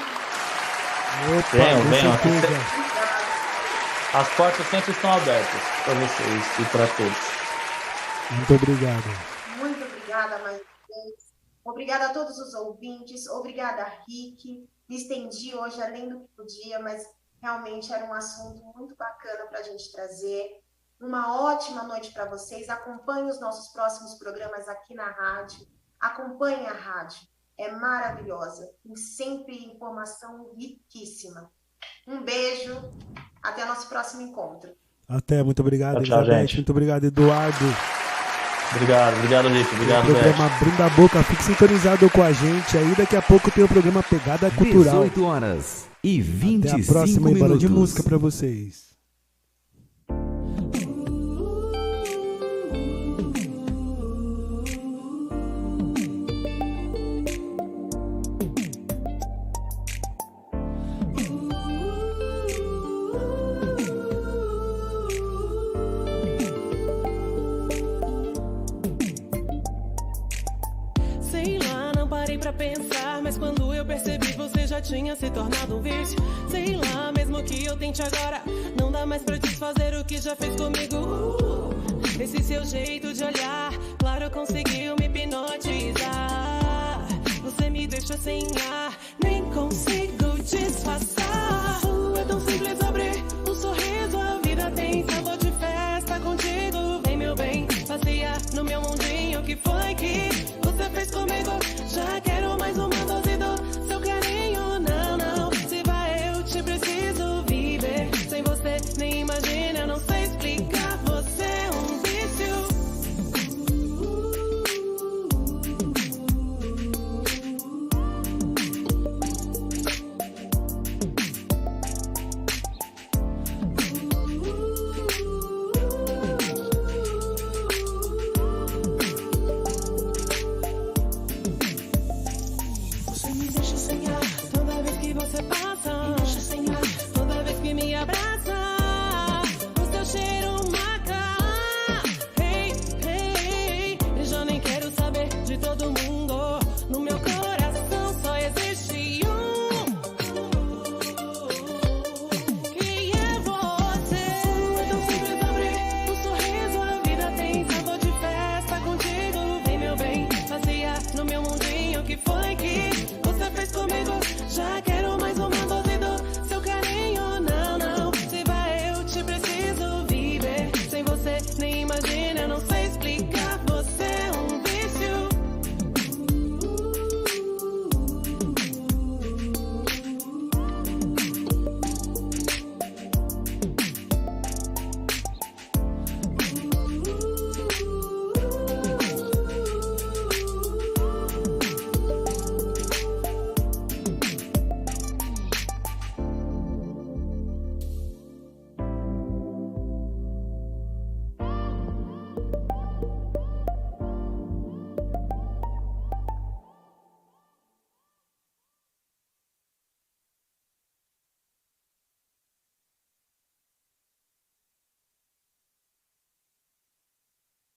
Venham. As portas sempre estão abertas para vocês e para todos. Muito obrigado. Muito obrigada mais uma vez. Obrigada a todos os ouvintes. Obrigada, Rick. Me estendi hoje além do que podia, mas realmente era um assunto muito bacana para a gente trazer. Uma ótima noite para vocês. Acompanhe os nossos próximos programas aqui na rádio. Acompanhe a rádio. É maravilhosa. Tem sempre informação riquíssima. Um beijo. Até nosso próximo encontro. Até, muito obrigado, tchau, Elizabeth. gente. Muito obrigado, Eduardo. Obrigado, Rick. Obrigado, o programa Beth. Abrindo a Boca, fique sintonizado com a gente. Aí daqui a pouco tem o programa Pegada Cultural. 18h25. Até a próxima embora de música para vocês. Tinha se tornado um vício. Sei lá, mesmo que eu tente agora, não dá mais pra desfazer o que já fez comigo. Esse seu jeito de olhar, claro, conseguiu me hipnotizar. Você me deixa sem ar, nem consigo